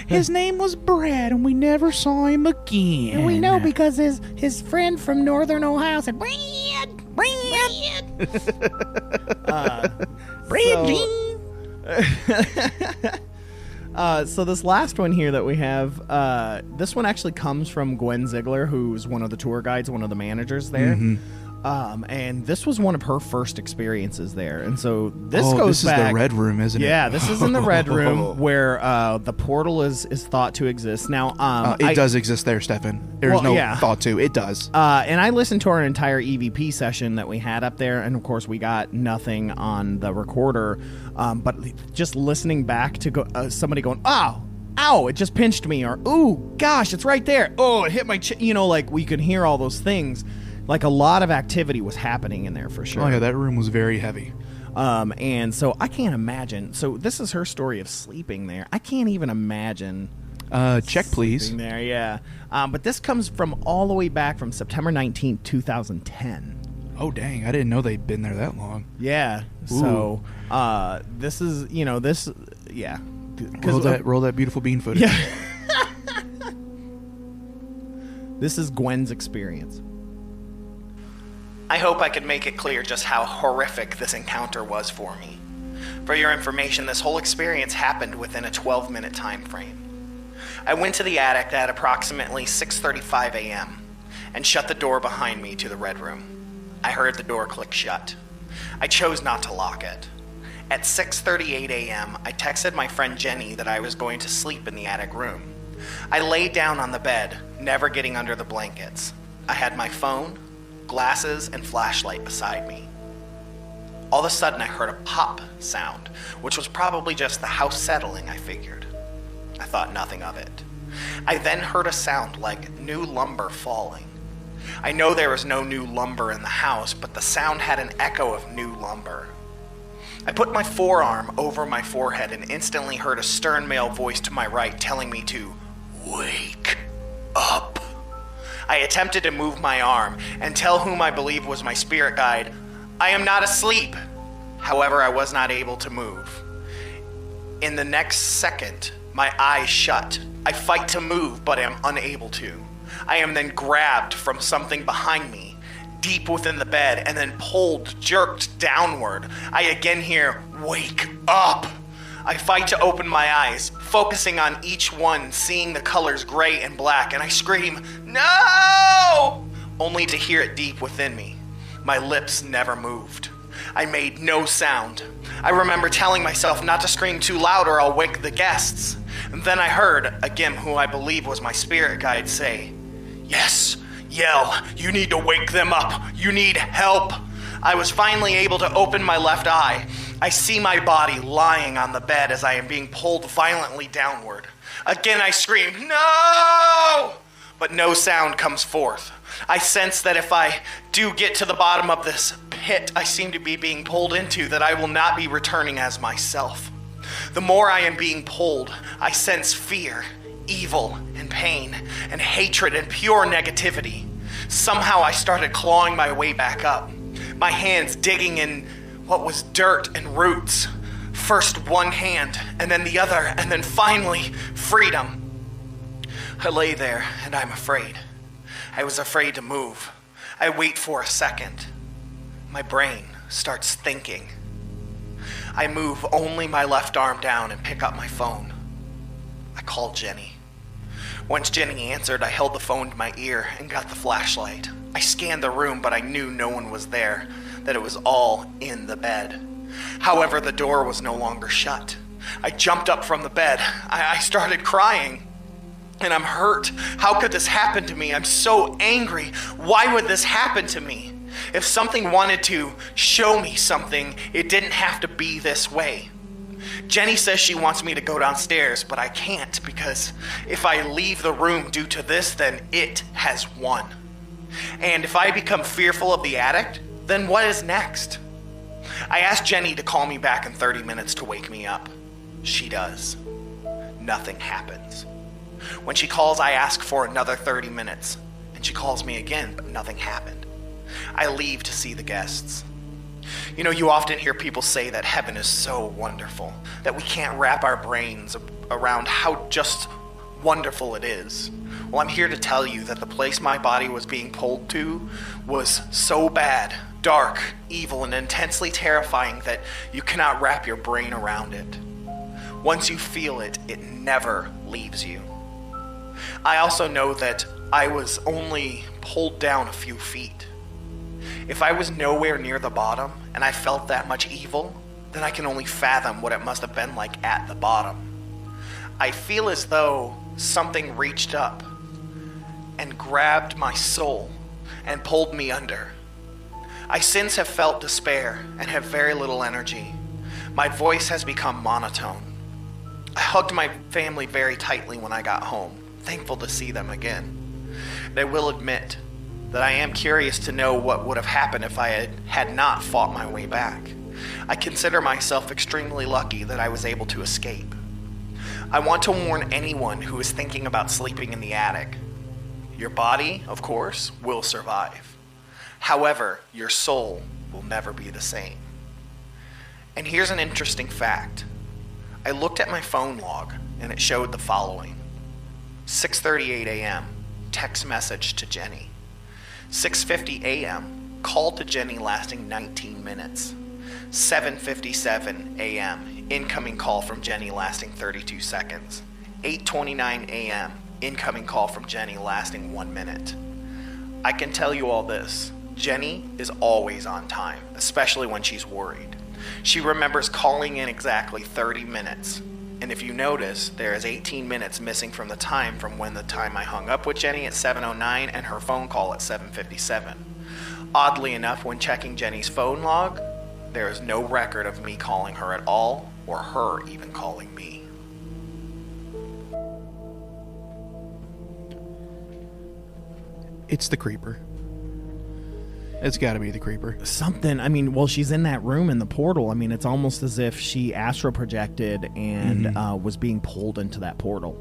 S8: His name was Brad, and we never saw him again.
S7: And we know because his friend from Northern Ohio said, Brad. So this last one here that we have, this one actually comes from Gwen Ziegler, who's one of the tour guides, one of the managers there. Mm-hmm. And this was one of her first experiences there. And so this goes back.
S8: This is the Red Room, isn't it?
S7: Yeah, this is in the Red Room where the portal is thought to exist. Now,
S8: it does exist there, Stefan. There's thought to. It does.
S7: And I listened to our entire EVP session that we had up there, and of course we got nothing on the recorder. But just listening back to somebody going, ow, it just pinched me, or, ooh, gosh, it's right there. Oh, it hit my like we could hear all those things. Like a lot of activity was happening in there for sure.
S8: Oh yeah, that room was very heavy.
S7: And so I can't imagine. So this is her story of sleeping there. I can't even imagine.
S8: Check please.
S7: There, yeah. But this comes from all the way back from September 19th, 2010.
S8: Oh dang, I didn't know they'd been there that long.
S7: Yeah. Ooh. So this is yeah.
S8: Roll that beautiful bean footage.
S7: Yeah. This is Gwen's experience. I hope I could make it clear just how horrific this encounter was for me. For your information, this whole experience happened within a 12-minute time frame. I went to the attic at approximately 6:35 a.m. and shut the door behind me to the Red Room. I heard the door click shut. I chose not to lock it. At 6:38 a.m., I texted my friend Jenny that I was going to sleep in the attic room. I laid down on the bed, never getting under the blankets. I had my phone, glasses, and flashlight beside me. All of a sudden I heard a pop sound, which was probably just the house settling, I figured. I thought nothing of it. I then heard a sound like new lumber falling. I know there was no new lumber in the house, but the sound had an echo of new lumber. I put my forearm over my forehead and instantly heard a stern male voice to my right telling me to wake up. I attempted to move my arm and tell whom I believe was my spirit guide, I am not asleep. However, I was not able to move. In the next second, my eyes shut. I fight to move, but am unable to. I am then grabbed from something behind me, deep within the bed, and then pulled, jerked downward. I again hear, wake up. I fight to open my eyes, focusing on each one, seeing the colors gray and black, and I scream, no! Only to hear it deep within me. My lips never moved. I made no sound. I remember telling myself not to scream too loud or I'll wake the guests. And then I heard, again who I believe was my spirit guide, say, yes, yell, you need to wake them up, you need help. I was finally able to open my left eye. I see my body lying on the bed as I am being pulled violently downward. Again I scream, no! But no sound comes forth. I sense that if I do get to the bottom of this pit I seem to be being pulled into, that I will not be returning as myself. The more I am being pulled, I sense fear, evil, and pain, and hatred and pure negativity. Somehow I started clawing my way back up, my hands digging in what was dirt and roots. First one hand, and then the other, and then finally, freedom. I lay there, and I'm afraid. I was afraid to move. I wait for a second. My brain starts thinking. I move only my left arm down and pick up my phone. I called Jenny. Once Jenny answered, I held the phone to my ear and got the flashlight. I scanned the room, but I knew no one was there, that it was all in the bed. However, the door was no longer shut. I jumped up from the bed. I started crying. And I'm hurt. How could this happen to me? I'm so angry. Why would this happen to me? If something wanted to show me something, it didn't have to be this way. Jenny says she wants me to go downstairs, but I can't because if I leave the room due to this, then it has won. And if I become fearful of the addict, then what is next? I asked Jenny to call me back in 30 minutes to wake me up. She does. Nothing happens. When she calls, I ask for another 30 minutes, and she calls me again, but nothing happened. I leave to see the guests. You know, you often hear people say that heaven is so wonderful, that we can't wrap our brains around how just wonderful it is. Well, I'm here to tell you that the place my body was being pulled to was so bad, dark, evil, and intensely terrifying that you cannot wrap your brain around it. Once you feel it, it never leaves you. I also know that I was only pulled down a few feet. If I was nowhere near the bottom and I felt that much evil, then I can only fathom what it must have been like at the bottom. I feel as though something reached up and grabbed my soul and pulled me under. I since have felt despair and have very little energy. My voice has become monotone. I hugged my family very tightly when I got home, thankful to see them again. They will admit that I am curious to know what would have happened if I had not fought my way back. I consider myself extremely lucky that I was able to escape. I want to warn anyone who is thinking about sleeping in the attic. Your body, of course, will survive. However, your soul will never be the same. And here's an interesting fact. I looked at my phone log and it showed the following. 6:38 a.m., text message to Jenny. 6:50 a.m., call to Jenny lasting 19 minutes. 7:57 a.m., incoming call from Jenny lasting 32 seconds. 8:29 a.m., incoming call from Jenny lasting 1 minute. I can tell you all this. Jenny is always on time, especially when she's worried. She remembers calling in exactly 30 minutes. And if you notice, there is 18 minutes missing from the time from when the time I hung up with Jenny at 7:09 and her phone call at 7:57. Oddly enough, when checking Jenny's phone log, there is no record of me calling her at all, or her even calling me.
S8: It's the creeper. It's got to be the creeper.
S7: Something, I mean, well, she's in that room in the portal. I mean, it's almost as if she astral projected and was being pulled into that portal.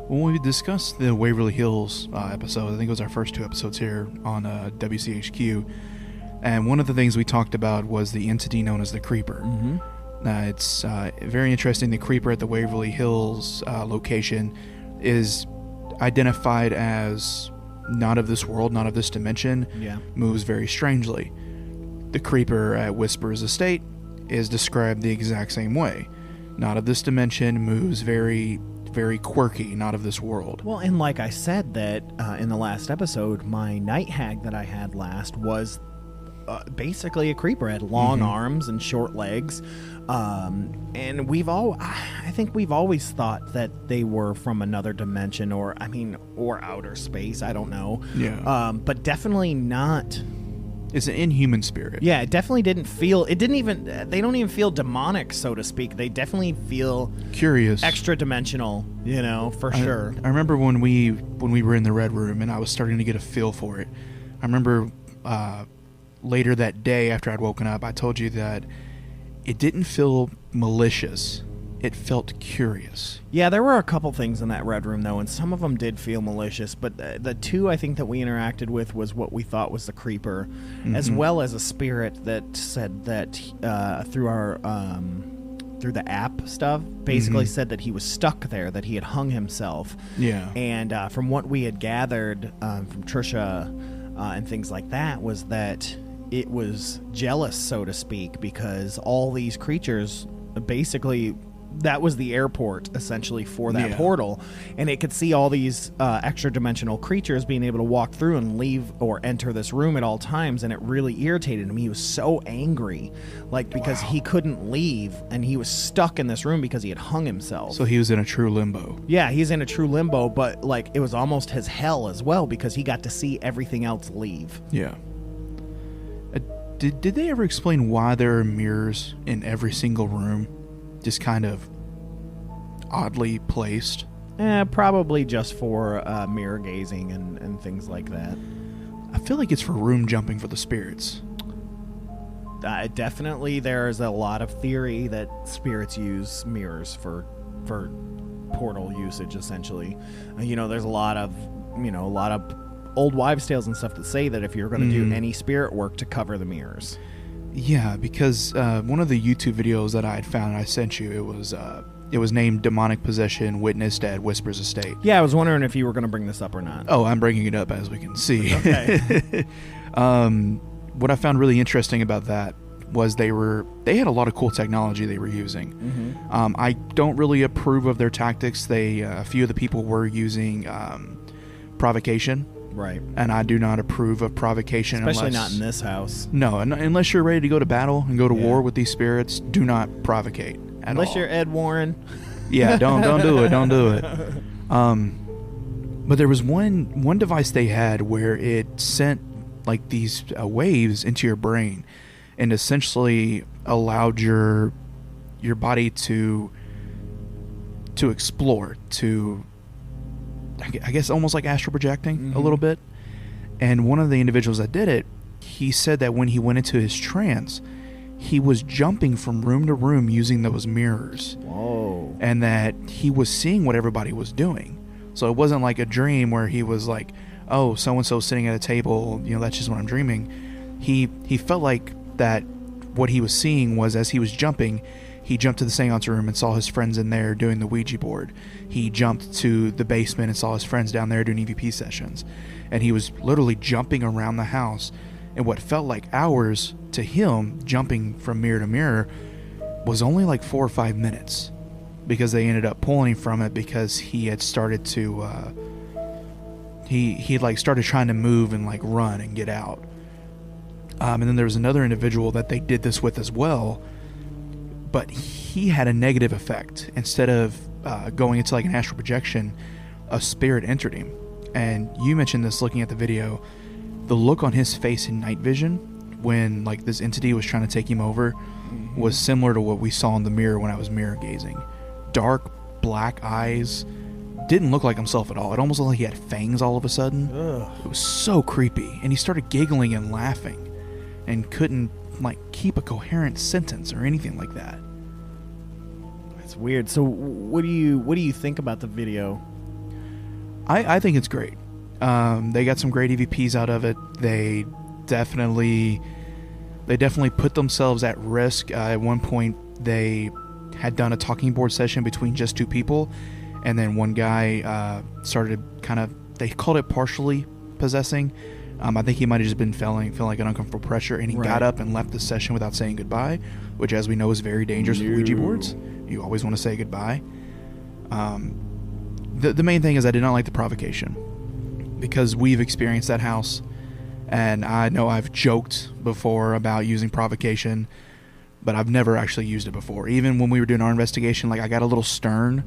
S8: When we discussed the Waverly Hills episode, I think it was our first 2 episodes here on WCHQ, and one of the things we talked about was the entity known as the creeper. It's very interesting. The creeper at the Waverly Hills location is identified as not of this world, not of this dimension, moves very strangely. The creeper at Whisper's estate is described the exact same way. Not of this dimension, moves very, very quirky, not of this world.
S7: Well, and like I said that in the last episode, my night hag that I had last was basically a creeper. Had long arms and short legs. And I think we've always thought that they were from another dimension or outer space. I don't know.
S8: Yeah.
S7: But definitely not.
S8: It's an inhuman spirit.
S7: Yeah, it definitely didn't feel, they don't even feel demonic, so to speak. They definitely feel
S8: curious,
S7: extra dimensional, for sure.
S8: I remember when we were in the Red Room and I was starting to get a feel for it. I remember later that day after I'd woken up, I told you that it didn't feel malicious. It felt curious.
S7: Yeah, there were a couple things in that Red Room, though, and some of them did feel malicious, but the 2 I think that we interacted with was what we thought was the creeper, as well as a spirit that said that through the app stuff, basically said that he was stuck there, that he had hung himself.
S8: Yeah.
S7: And from what we had gathered from Trisha and things like that was that it was jealous, so to speak, because all these creatures, basically, that was the airport, essentially, for that portal. And it could see all these extra-dimensional creatures being able to walk through and leave or enter this room at all times, and it really irritated him. He was so angry, because he couldn't leave, and he was stuck in this room because he had hung himself.
S8: So he was in a true limbo.
S7: Yeah, he's in a true limbo, but, it was almost his hell as well, because he got to see everything else leave.
S8: Yeah. Did they ever explain why there are mirrors in every single room? Just kind of oddly placed?
S7: Probably just for mirror gazing and things like that.
S8: I feel like it's for room jumping for the spirits.
S7: Definitely there's a lot of theory that spirits use mirrors for portal usage, essentially. There's a lot of old wives' tales and stuff that say that if you're going to do any spirit work, to cover the mirrors.
S8: Yeah, because one of the YouTube videos that I had found, I sent you, it was named Demonic Possession Witnessed at Whisper's Estate.
S7: Yeah, I was wondering if you were going to bring this up or not.
S8: Oh, I'm bringing it up, as we can see.
S7: Okay.
S8: What I found really interesting about that was they had a lot of cool technology they were using.
S7: Mm-hmm.
S8: I don't really approve of their tactics. A few of the people were using provocation.
S7: Right.
S8: And I do not approve of provocation.
S7: Especially not in this house.
S8: No, unless you're ready to go to battle and go to war with these spirits, do not provocate at
S7: Unless
S8: all.
S7: You're Ed Warren.
S8: Yeah, don't do it. Don't do it. But there was one device they had where it sent like these waves into your brain and essentially allowed your body to explore, to I guess almost like astral projecting a little bit. And one of the individuals that did it, he said that when he went into his trance, he was jumping from room to room using those mirrors.
S7: Whoa.
S8: And that he was seeing what everybody was doing. So it wasn't like a dream where he was like, oh, so-and-so sitting at a table, that's just what I'm dreaming. He felt like that what he was seeing was, as he was jumping, he jumped to the seance room and saw his friends in there doing the Ouija board. He jumped to the basement and saw his friends down there doing EVP sessions. And he was literally jumping around the house. And what felt like hours to him, jumping from mirror to mirror, was only like 4 or 5 minutes. Because they ended up pulling him from it because he had started to... He like started trying to move and like run and get out. And then there was another individual that they did this with as well. But he had a negative effect. Instead of going into like an astral projection, a spirit entered him. And you mentioned this looking at the video. The look on his face in night vision when like this entity was trying to take him over was similar to what we saw in the mirror when I was mirror gazing. Dark black eyes, didn't look like himself at all. It almost looked like he had fangs all of a sudden.
S7: Ugh.
S8: It was so creepy. And he started giggling and laughing and couldn't like keep a coherent sentence or anything like that.
S7: It's weird. So what do you think about the video?
S8: I think it's great. They got some great EVPs out of it. They definitely put themselves at risk. At one point, they had done a talking board session between just 2 people, and then one guy started they called it partially possessing. I think he might have just been feeling like an uncomfortable pressure, and he got up and left the session without saying goodbye, which, as we know, is very dangerous with Ouija boards. You always want to say goodbye. The main thing is I did not like the provocation, because we've experienced that house, and I know I've joked before about using provocation, but I've never actually used it before. Even when we were doing our investigation, like I got a little stern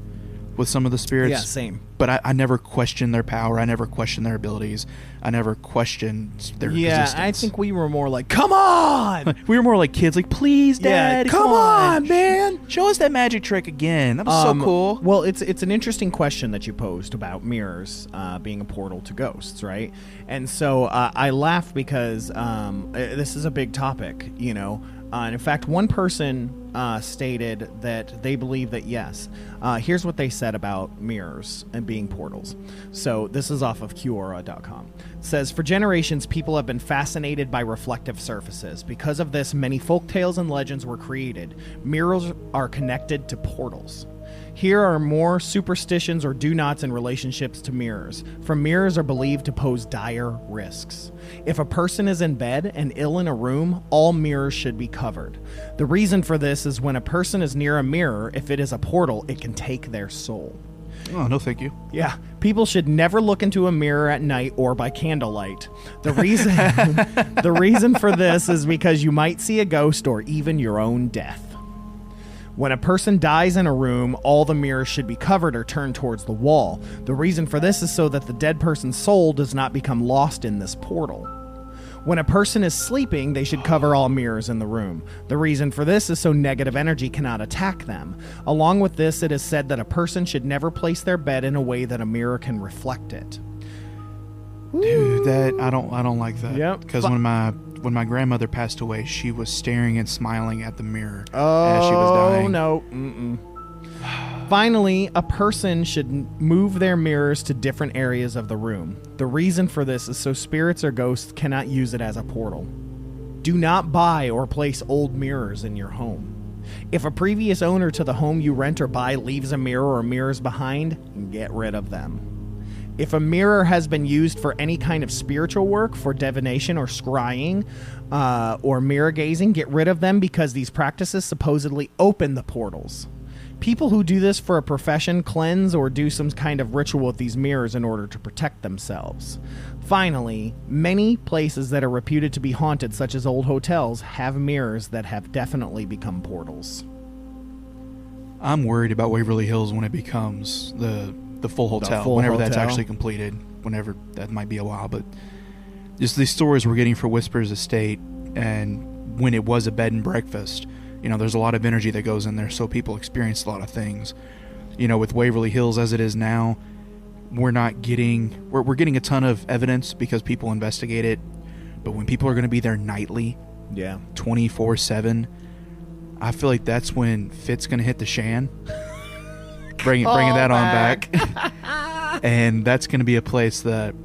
S8: with some of the spirits.
S7: Yeah, same.
S8: But I never questioned their power. I never questioned their abilities. I never questioned their existence.
S7: I think we were more like, come on!
S8: We were more like kids, like, please, Dad,
S7: come on, man!
S8: Show us that magic trick again. That was so cool.
S7: Well, it's an interesting question that you posed about mirrors being a portal to ghosts, right? And so I laugh because this is a big topic, and in fact, one person stated that they believe that yes. Here's what they said about mirrors and being portals. So this is off of Quora.com. It says, for generations, people have been fascinated by reflective surfaces. Because of this, many folktales and legends were created. Mirrors are connected to portals. Here are more superstitions or do-nots in relationships to mirrors. For mirrors are believed to pose dire risks. If a person is in bed and ill in a room, all mirrors should be covered. The reason for this is when a person is near a mirror, if it is a portal, it can take their soul.
S8: Oh, no thank you.
S7: Yeah. People should never look into a mirror at night or by candlelight. The reason for this is because you might see a ghost or even your own death. When a person dies in a room, all the mirrors should be covered or turned towards the wall. The reason for this is so that the dead person's soul does not become lost in this portal. When a person is sleeping, they should cover all mirrors in the room. The reason for this is so negative energy cannot attack them. Along with this, it is said that a person should never place their bed in a way that a mirror can reflect it.
S8: Dude, that I don't like that.
S7: Yep.
S8: Because when my grandmother passed away, she was staring and smiling at the mirror
S7: as
S8: she was dying.
S7: Oh no. Finally, a person should move their mirrors to different areas of the room. The reason for this is so spirits or ghosts cannot use it as a portal. Do not buy or place old mirrors in your home. If a previous owner to the home you rent or buy leaves a mirror or mirrors behind, get rid of them. If a mirror has been used for any kind of spiritual work, for divination or scrying, or mirror gazing, get rid of them because these practices supposedly open the portals. People who do this for a profession cleanse or do some kind of ritual with these mirrors in order to protect themselves. Finally, many places that are reputed to be haunted, such as old hotels, have mirrors that have definitely become portals.
S8: I'm worried about Waverly Hills when it becomes the full hotel, whenever that's actually completed, whenever that might be a while. But just these stories we're getting for Whispers Estate, and when it was a bed and breakfast, there's a lot of energy that goes in there, so people experience a lot of things. With Waverly Hills as it is now, we're getting a ton of evidence because people investigate it, but when people are going to be there nightly, 24/7, I feel like that's when Fit's going to hit the shan. bringing that on back. And that's going to be a place that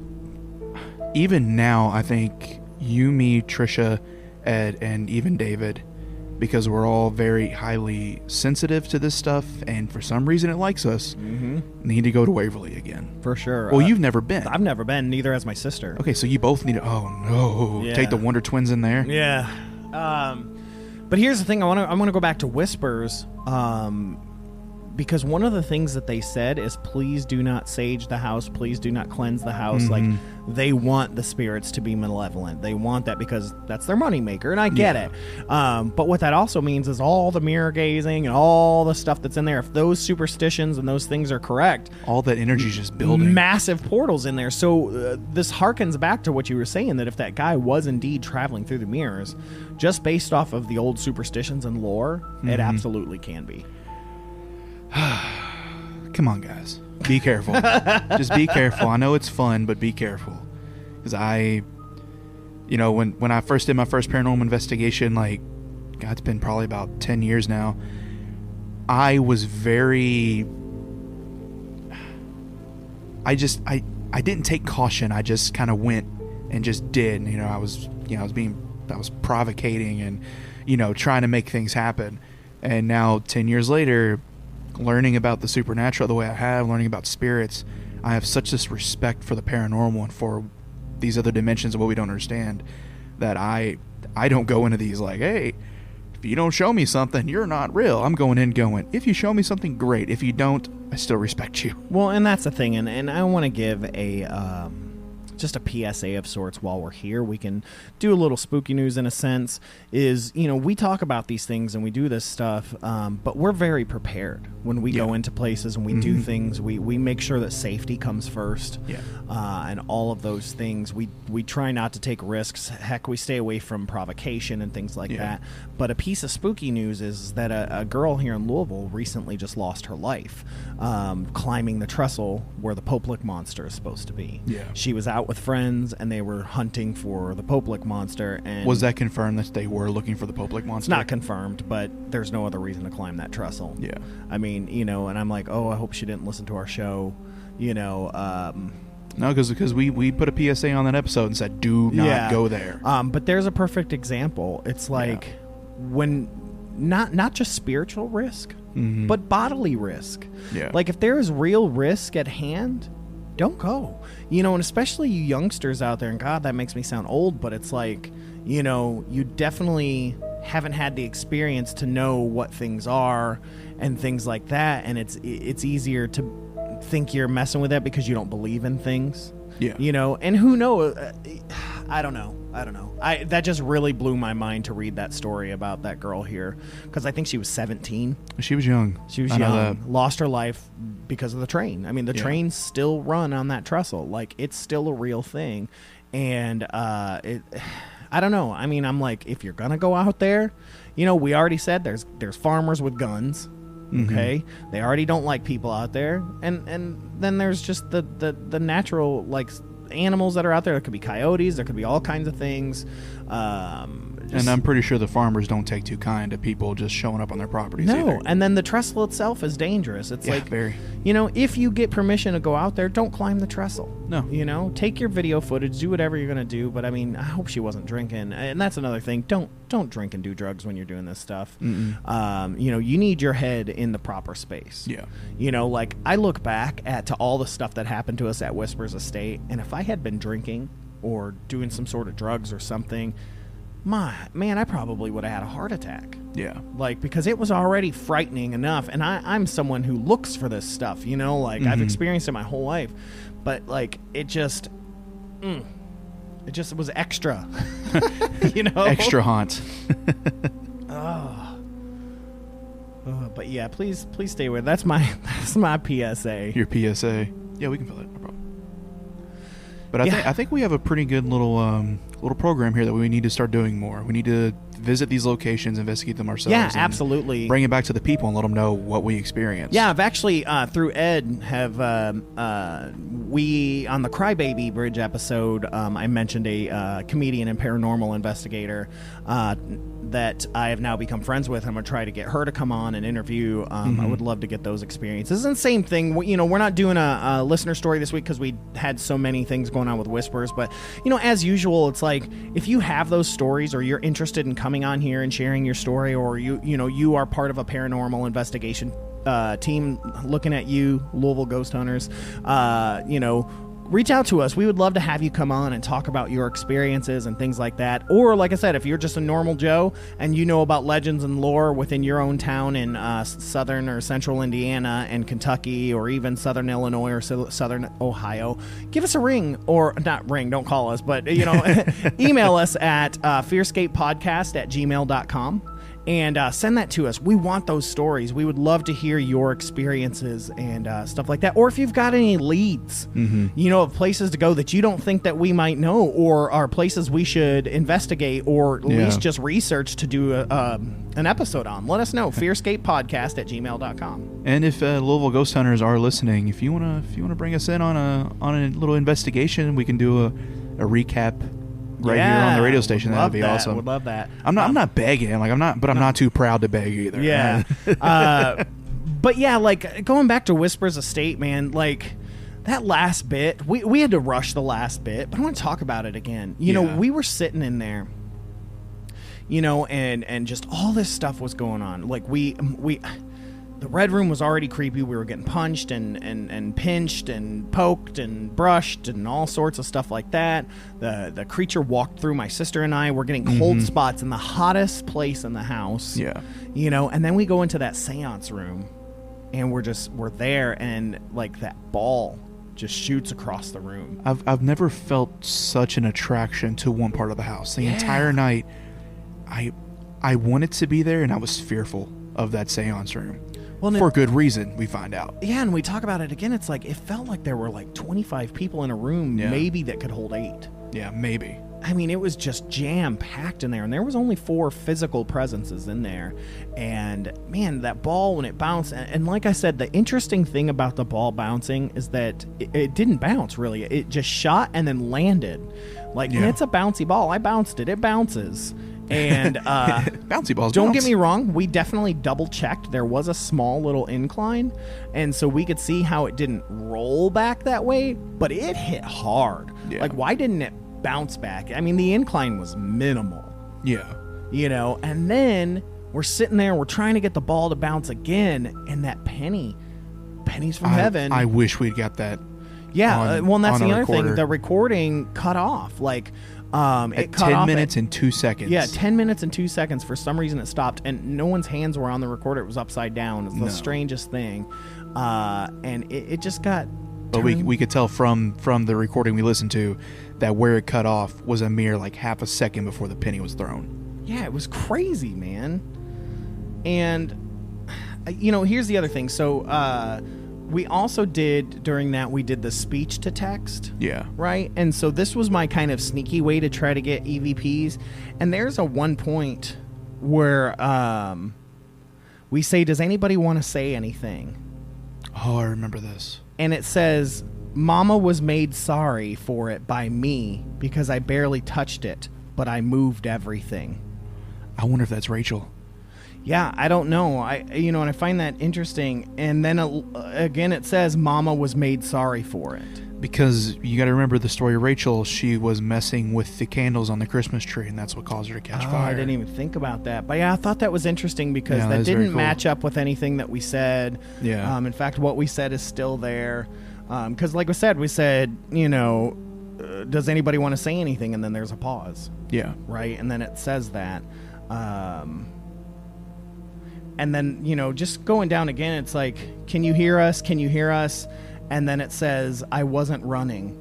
S8: even now, I think you, me, Trisha, Ed, and even David, because we're all very highly sensitive to this stuff, and for some reason it likes us, need to go to Waverly again.
S7: For sure.
S8: Well, you've never been.
S7: I've never been, neither has my sister.
S8: Okay, so you both need to, take the Wonder Twins in there.
S7: Yeah. But here's the thing, I want to go back to Whispers, because one of the things that they said is, please do not sage the house, please do not cleanse the house. Like, they want the spirits to be malevolent. They want that because that's their moneymaker, and I get it. But what that also means is all the mirror gazing and all the stuff that's in there, if those superstitions and those things are correct,
S8: all that energy is just building.
S7: Massive portals in there. So this harkens back to what you were saying, that if that guy was indeed traveling through the mirrors, just based off of the old superstitions and lore, it absolutely can be.
S8: Come on, guys. Be careful. Just be careful. I know it's fun, but be careful. Because when I first did my first paranormal investigation, it's been probably about 10 years now, I was very... I didn't take caution. I just kind of went and just did. I was provocating and, trying to make things happen. And now, 10 years later, learning about the supernatural the way I have, learning about spirits, I have such this respect for the paranormal and for these other dimensions of what we don't understand, that I don't go into these like, hey, if you don't show me something, you're not real. I'm going in going, if you show me something, great. If you don't, I still respect you.
S7: Well, and that's the thing, and I want to give just a PSA of sorts while we're here. We can do a little spooky news in a sense, is, we talk about these things and we do this stuff, but we're very prepared when we go into places and we do things. We make sure that safety comes first, and all of those things. We try not to take risks. Heck, we stay away from provocation and things like that. But a piece of spooky news is that a girl here in Louisville recently just lost her life climbing the trestle where the Popelick monster is supposed to be. She was out with friends and they were hunting for the Popelick monster. And
S8: was that confirmed that they were looking for the Popelick monster?
S7: Not confirmed, but there's no other reason to climb that trestle. I mean, and I'm like, I hope she didn't listen to our show, No,
S8: because we put a PSA on that episode and said, do not go there.
S7: But there's a perfect example. It's like when not just spiritual risk, but bodily risk. Like, if there is real risk at hand, don't go. And especially you youngsters out there, and God, that makes me sound old, but it's like, you definitely haven't had the experience to know what things are and things like that, and it's easier to think you're messing with that because you don't believe in things. And who knows? I don't know. That just really blew my mind to read that story about that girl here, because I think she was 17.
S8: She was young.
S7: Lost her life because of the train. I mean, the trains still run on that trestle. Like, it's still a real thing. And I don't know. I mean, I'm like, if you're gonna go out there, we already said there's farmers with guns. Okay, they already don't like people out there, and then there's just the natural, like, animals that are out there. There could be coyotes, there could be all kinds of things.
S8: And I'm pretty sure the farmers don't take too kind to people just showing up on their properties either.
S7: And then the trestle itself is dangerous. It's like,
S8: very.
S7: If you get permission to go out there, don't climb the trestle.
S8: No.
S7: Take your video footage, do whatever you're going to do, but I mean, I hope she wasn't drinking. And that's another thing. Don't drink and do drugs when you're doing this stuff. You need your head in the proper space.
S8: Yeah.
S7: Like I look back to all the stuff that happened to us at Whispers Estate, and if I had been drinking or doing some sort of drugs or something, I probably would have had a heart attack.
S8: Yeah.
S7: Like, because it was already frightening enough, and I'm someone who looks for this stuff, I've experienced it my whole life, but like it just was extra.
S8: Extra haunt.
S7: But yeah, please stay with. That's my PSA.
S8: Your PSA. Yeah, we can fill it. No problem. But I think we have a pretty good little program here that we need to start doing more. We need to visit these locations, investigate them ourselves.
S7: Yeah, absolutely.
S8: Bring it back to the people and let them know what we experienced.
S7: Yeah, I've actually through Ed we on the Crybaby Bridge episode, I mentioned a comedian and paranormal investigator that I have now become friends with. I'm going to try to get her to come on and interview. I would love to get those experiences. And same thing, we're not doing a listener story this week because we had so many things going on with Whispers. But, as usual, it's like if you have those stories or you're interested in coming on here and sharing your story, or you are part of a paranormal investigation team looking at you, Louisville Ghost Hunters, reach out to us. We would love to have you come on and talk about your experiences and things like that. Or, like I said, if you're just a normal Joe and you know about legends and lore within your own town in southern or central Indiana and Kentucky, or even southern Illinois or southern Ohio, give us a ring. Or not ring, don't call us, but email us at fearscapepodcast@gmail.com. And send that to us. We want those stories. We would love to hear your experiences and stuff like that. Or if you've got any leads, of places to go that you don't think that we might know, or are places we should investigate, or at least just research to do an episode on, let us know. fearscapepodcast@gmail.com.
S8: And if Louisville Ghost Hunters are listening, if you wanna bring us in on a little investigation, we can do a recap here on the radio station. That would be awesome.
S7: Would love that.
S8: I'm not begging. I'm not too proud to beg either.
S7: Yeah. But yeah, like going back to Whispers Estate, man, like that last bit, we had to rush the last bit, but I want to talk about it again. We were sitting in there, and just all this stuff was going on. Like the red room was already creepy. We were getting punched and pinched and poked and brushed and all sorts of stuff like that. The creature walked through my sister and I. We're getting cold spots in the hottest place in the house.
S8: Yeah.
S7: And then we go into that seance room, and we're there, and like that ball just shoots across the room.
S8: I've never felt such an attraction to one part of the house. The entire night, I wanted to be there, and I was fearful of that seance room. Well, for good reason, we find out.
S7: Yeah, and we talk about it again. It's like it felt like there were like 25 people in a room, maybe that could hold 8.
S8: Yeah, maybe.
S7: I mean, it was just jam-packed in there, and there was only 4 physical presences in there. And, man, that ball, when it bounced, and like I said, the interesting thing about the ball bouncing is that it didn't bounce, really. It just shot and then landed. Like, it's a bouncy ball. I bounced it. It bounces. And
S8: bouncy balls
S7: don't
S8: bounce.
S7: Get me wrong, we definitely double checked. There was a small little incline, and so we could see how it didn't roll back that way, but it hit hard. Like, why didn't it bounce back? I mean, the incline was minimal. And then we're sitting there, we're trying to get the ball to bounce again, and that pennies from heaven.
S8: I wish we'd got that.
S7: Well, and that's the other thing. The recording cut off. Like, it cut
S8: 10
S7: off
S8: minutes and 2 seconds.
S7: Yeah, 10 minutes and 2 seconds. For some reason, it stopped, and no one's hands were on the recorder. It was upside down. It's the strangest thing. And it just got.
S8: But we could tell from the recording we listened to that where it cut off was a mere like half a second before the penny was thrown.
S7: Yeah, it was crazy, man. And here's the other thing. So we also did, during that, we did the speech to text.
S8: Yeah.
S7: Right? And so this was my kind of sneaky way to try to get EVPs. And there's a one point where we say, does anybody want to say anything?
S8: Oh, I remember this.
S7: And it says, Mama was made sorry for it by me because I barely touched it, but I moved everything.
S8: I wonder if that's Rachel.
S7: Yeah, I don't know. And I find that interesting. And then again, it says Mama was made sorry for it.
S8: Because you got to remember the story of Rachel. She was messing with the candles on the Christmas tree, and that's what caused her to catch fire.
S7: I didn't even think about that. But yeah, I thought that was interesting because that didn't match up with anything that we said.
S8: Yeah.
S7: In fact, what we said is still there. Because like we said, does anybody want to say anything? And then there's a pause.
S8: Yeah.
S7: Right? And then it says that. And then, just going down again, it's like, can you hear us? Can you hear us? And then it says, I wasn't running.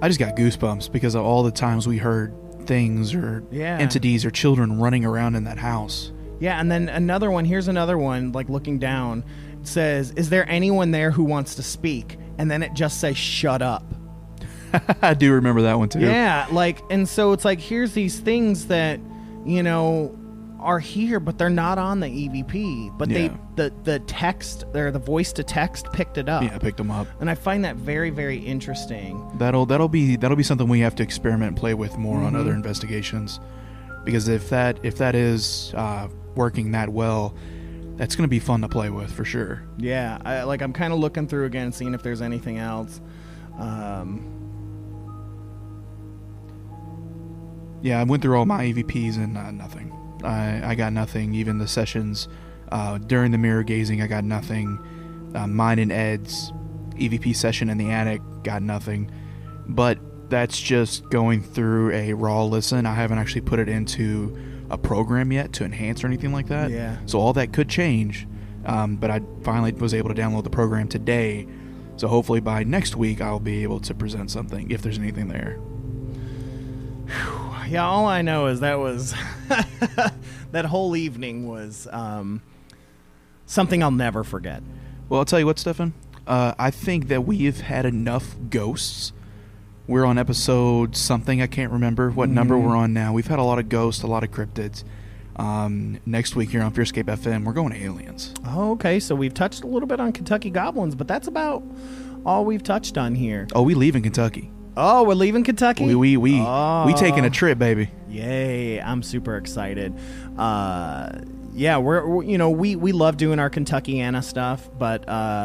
S8: I just got goosebumps because of all the times we heard things or entities or children running around in that house.
S7: Yeah, and then here's another one, like looking down, it says, is there anyone there who wants to speak? And then it just says, shut up.
S8: I do remember that one too.
S7: Yeah, and so it's like, here's these things that, are here, but they're not on the EVP. But the text, or the voice to text picked it up.
S8: Yeah, picked them up.
S7: And I find that very, very interesting.
S8: That'll be something we have to experiment and play with more on other investigations. Because if that is working that well, that's going to be fun to play with for sure.
S7: Yeah, I'm kind of looking through again, seeing if there's anything else.
S8: Yeah, I went through all my EVPs and nothing. I got nothing. Even the sessions during the mirror gazing, I got nothing. Mine and Ed's EVP session in the attic got nothing. But that's just going through a raw listen. I haven't actually put it into a program yet to enhance or anything like that.
S7: Yeah.
S8: So all that could change. But I finally was able to download the program today. So hopefully by next week I'll be able to present something if there's anything there.
S7: Yeah, all I know is that was that whole evening was something I'll never forget.
S8: Well, I'll tell you what, Stefan. I think that we've had enough ghosts. We're on episode something. I can't remember what number we're on now. We've had a lot of ghosts, a lot of cryptids. Next week here on FearScape FM, we're going to aliens.
S7: Oh, okay. So we've touched a little bit on Kentucky goblins, but that's about all we've touched on here.
S8: Oh, we leave in Kentucky.
S7: Oh, we're leaving Kentucky?
S8: We taking a trip, baby.
S7: Yay, I'm super excited. Yeah, we love doing our Kentuckiana stuff, but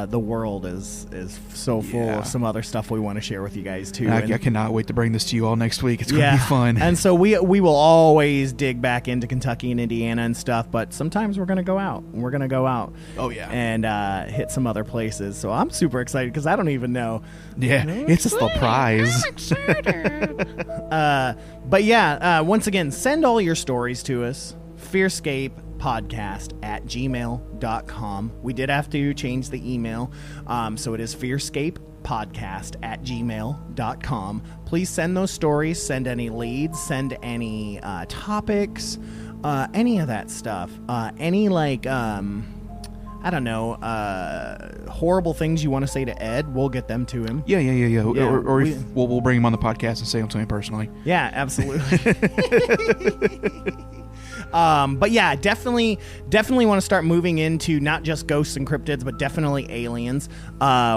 S7: the world is so full of some other stuff we want to share with you guys too.
S8: I cannot wait to bring this to you all next week. It's going to be fun.
S7: And so we will always dig back into Kentucky and Indiana and stuff, but sometimes we're going to go out.
S8: Oh, yeah.
S7: And hit some other places. So I'm super excited because I don't even know.
S8: Yeah, it's a surprise.
S7: I'm excited. But yeah, once again, send all your stories to us. FearScapePodcast@gmail.com. We did have to change the email, so it is FearScapePodcast@gmail.com. Please send those stories, send any leads, send any topics, any of that stuff. Any I don't know, horrible things you want to say to Ed, we'll get them to him.
S8: Yeah. Or we'll bring him on the podcast and say them to him personally.
S7: Yeah, absolutely. But yeah, definitely want to start moving into not just ghosts and cryptids, but definitely aliens.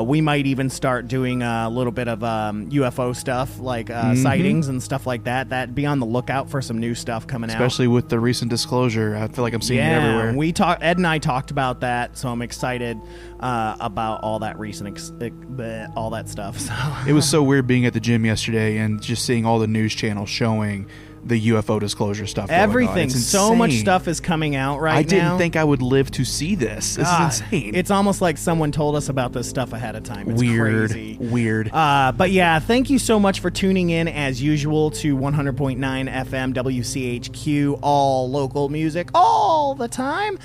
S7: We might even start doing a little bit of UFO stuff, like sightings and stuff like that. That be on the lookout for some new stuff coming out.
S8: Especially with the recent disclosure. I feel like I'm seeing it everywhere.
S7: Ed and I talked about that, so I'm excited about all that all that stuff. So.
S8: It was so weird being at the gym yesterday and just seeing all the news channels showing the UFO disclosure stuff.
S7: Everything. So much stuff is coming out right now.
S8: I didn't think I would live to see this. This is insane.
S7: It's almost like someone told us about this stuff ahead of time. It's crazy.
S8: Weird.
S7: But yeah, thank you so much for tuning in as usual to 100.9 FM WCHQ, all local music all the time.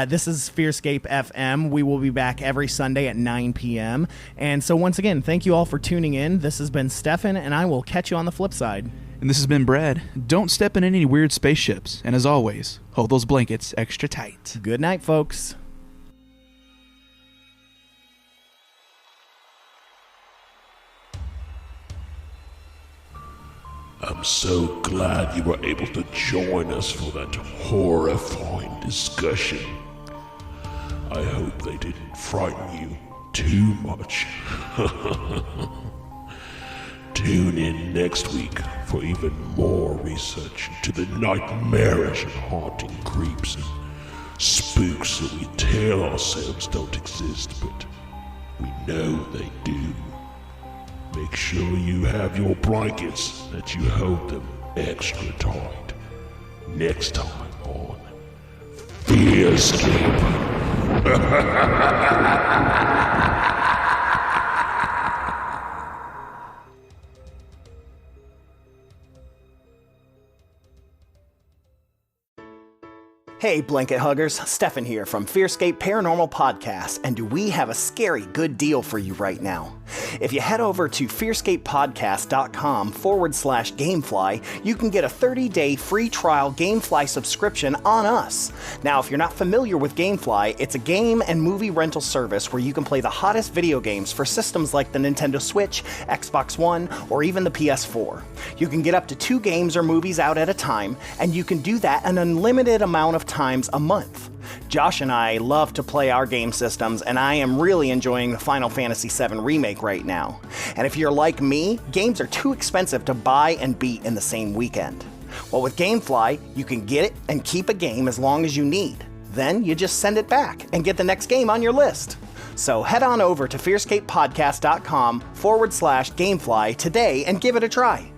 S7: This is FearScape FM. We will be back every Sunday at 9 p.m. And so once again, thank you all for tuning in. This has been Stefan, and I will catch you on the flip side.
S8: And this has been Brad. Don't step in any weird spaceships. And as always, hold those blankets extra tight.
S7: Good night, folks.
S3: I'm so glad you were able to join us for that horrifying discussion. I hope they didn't frighten you too much. Tune in next week for even more research into the nightmarish and haunting creeps and spooks that we tell ourselves don't exist, but we know they do. Make sure you have your blankets, that you hold them extra tight. Next time on FearScape.
S4: Hey, blanket huggers, Stefan here from FearScape Paranormal Podcast, and do we have a scary good deal for you right now? If you head over to fearscapepodcast.com/Gamefly, you can get a 30-day free trial Gamefly subscription on us. Now, if you're not familiar with Gamefly, it's a game and movie rental service where you can play the hottest video games for systems like the Nintendo Switch, Xbox One, or even the PS4. You can get up to 2 games or movies out at a time, and you can do that an unlimited amount of times a month. Josh and I love to play our game systems, and I am really enjoying the Final Fantasy VII Remake right now. And if you're like me, games are too expensive to buy and beat in the same weekend. Well, with Gamefly, you can get it and keep a game as long as you need. Then you just send it back and get the next game on your list. So head on over to fearscapepodcast.com/Gamefly today and give it a try.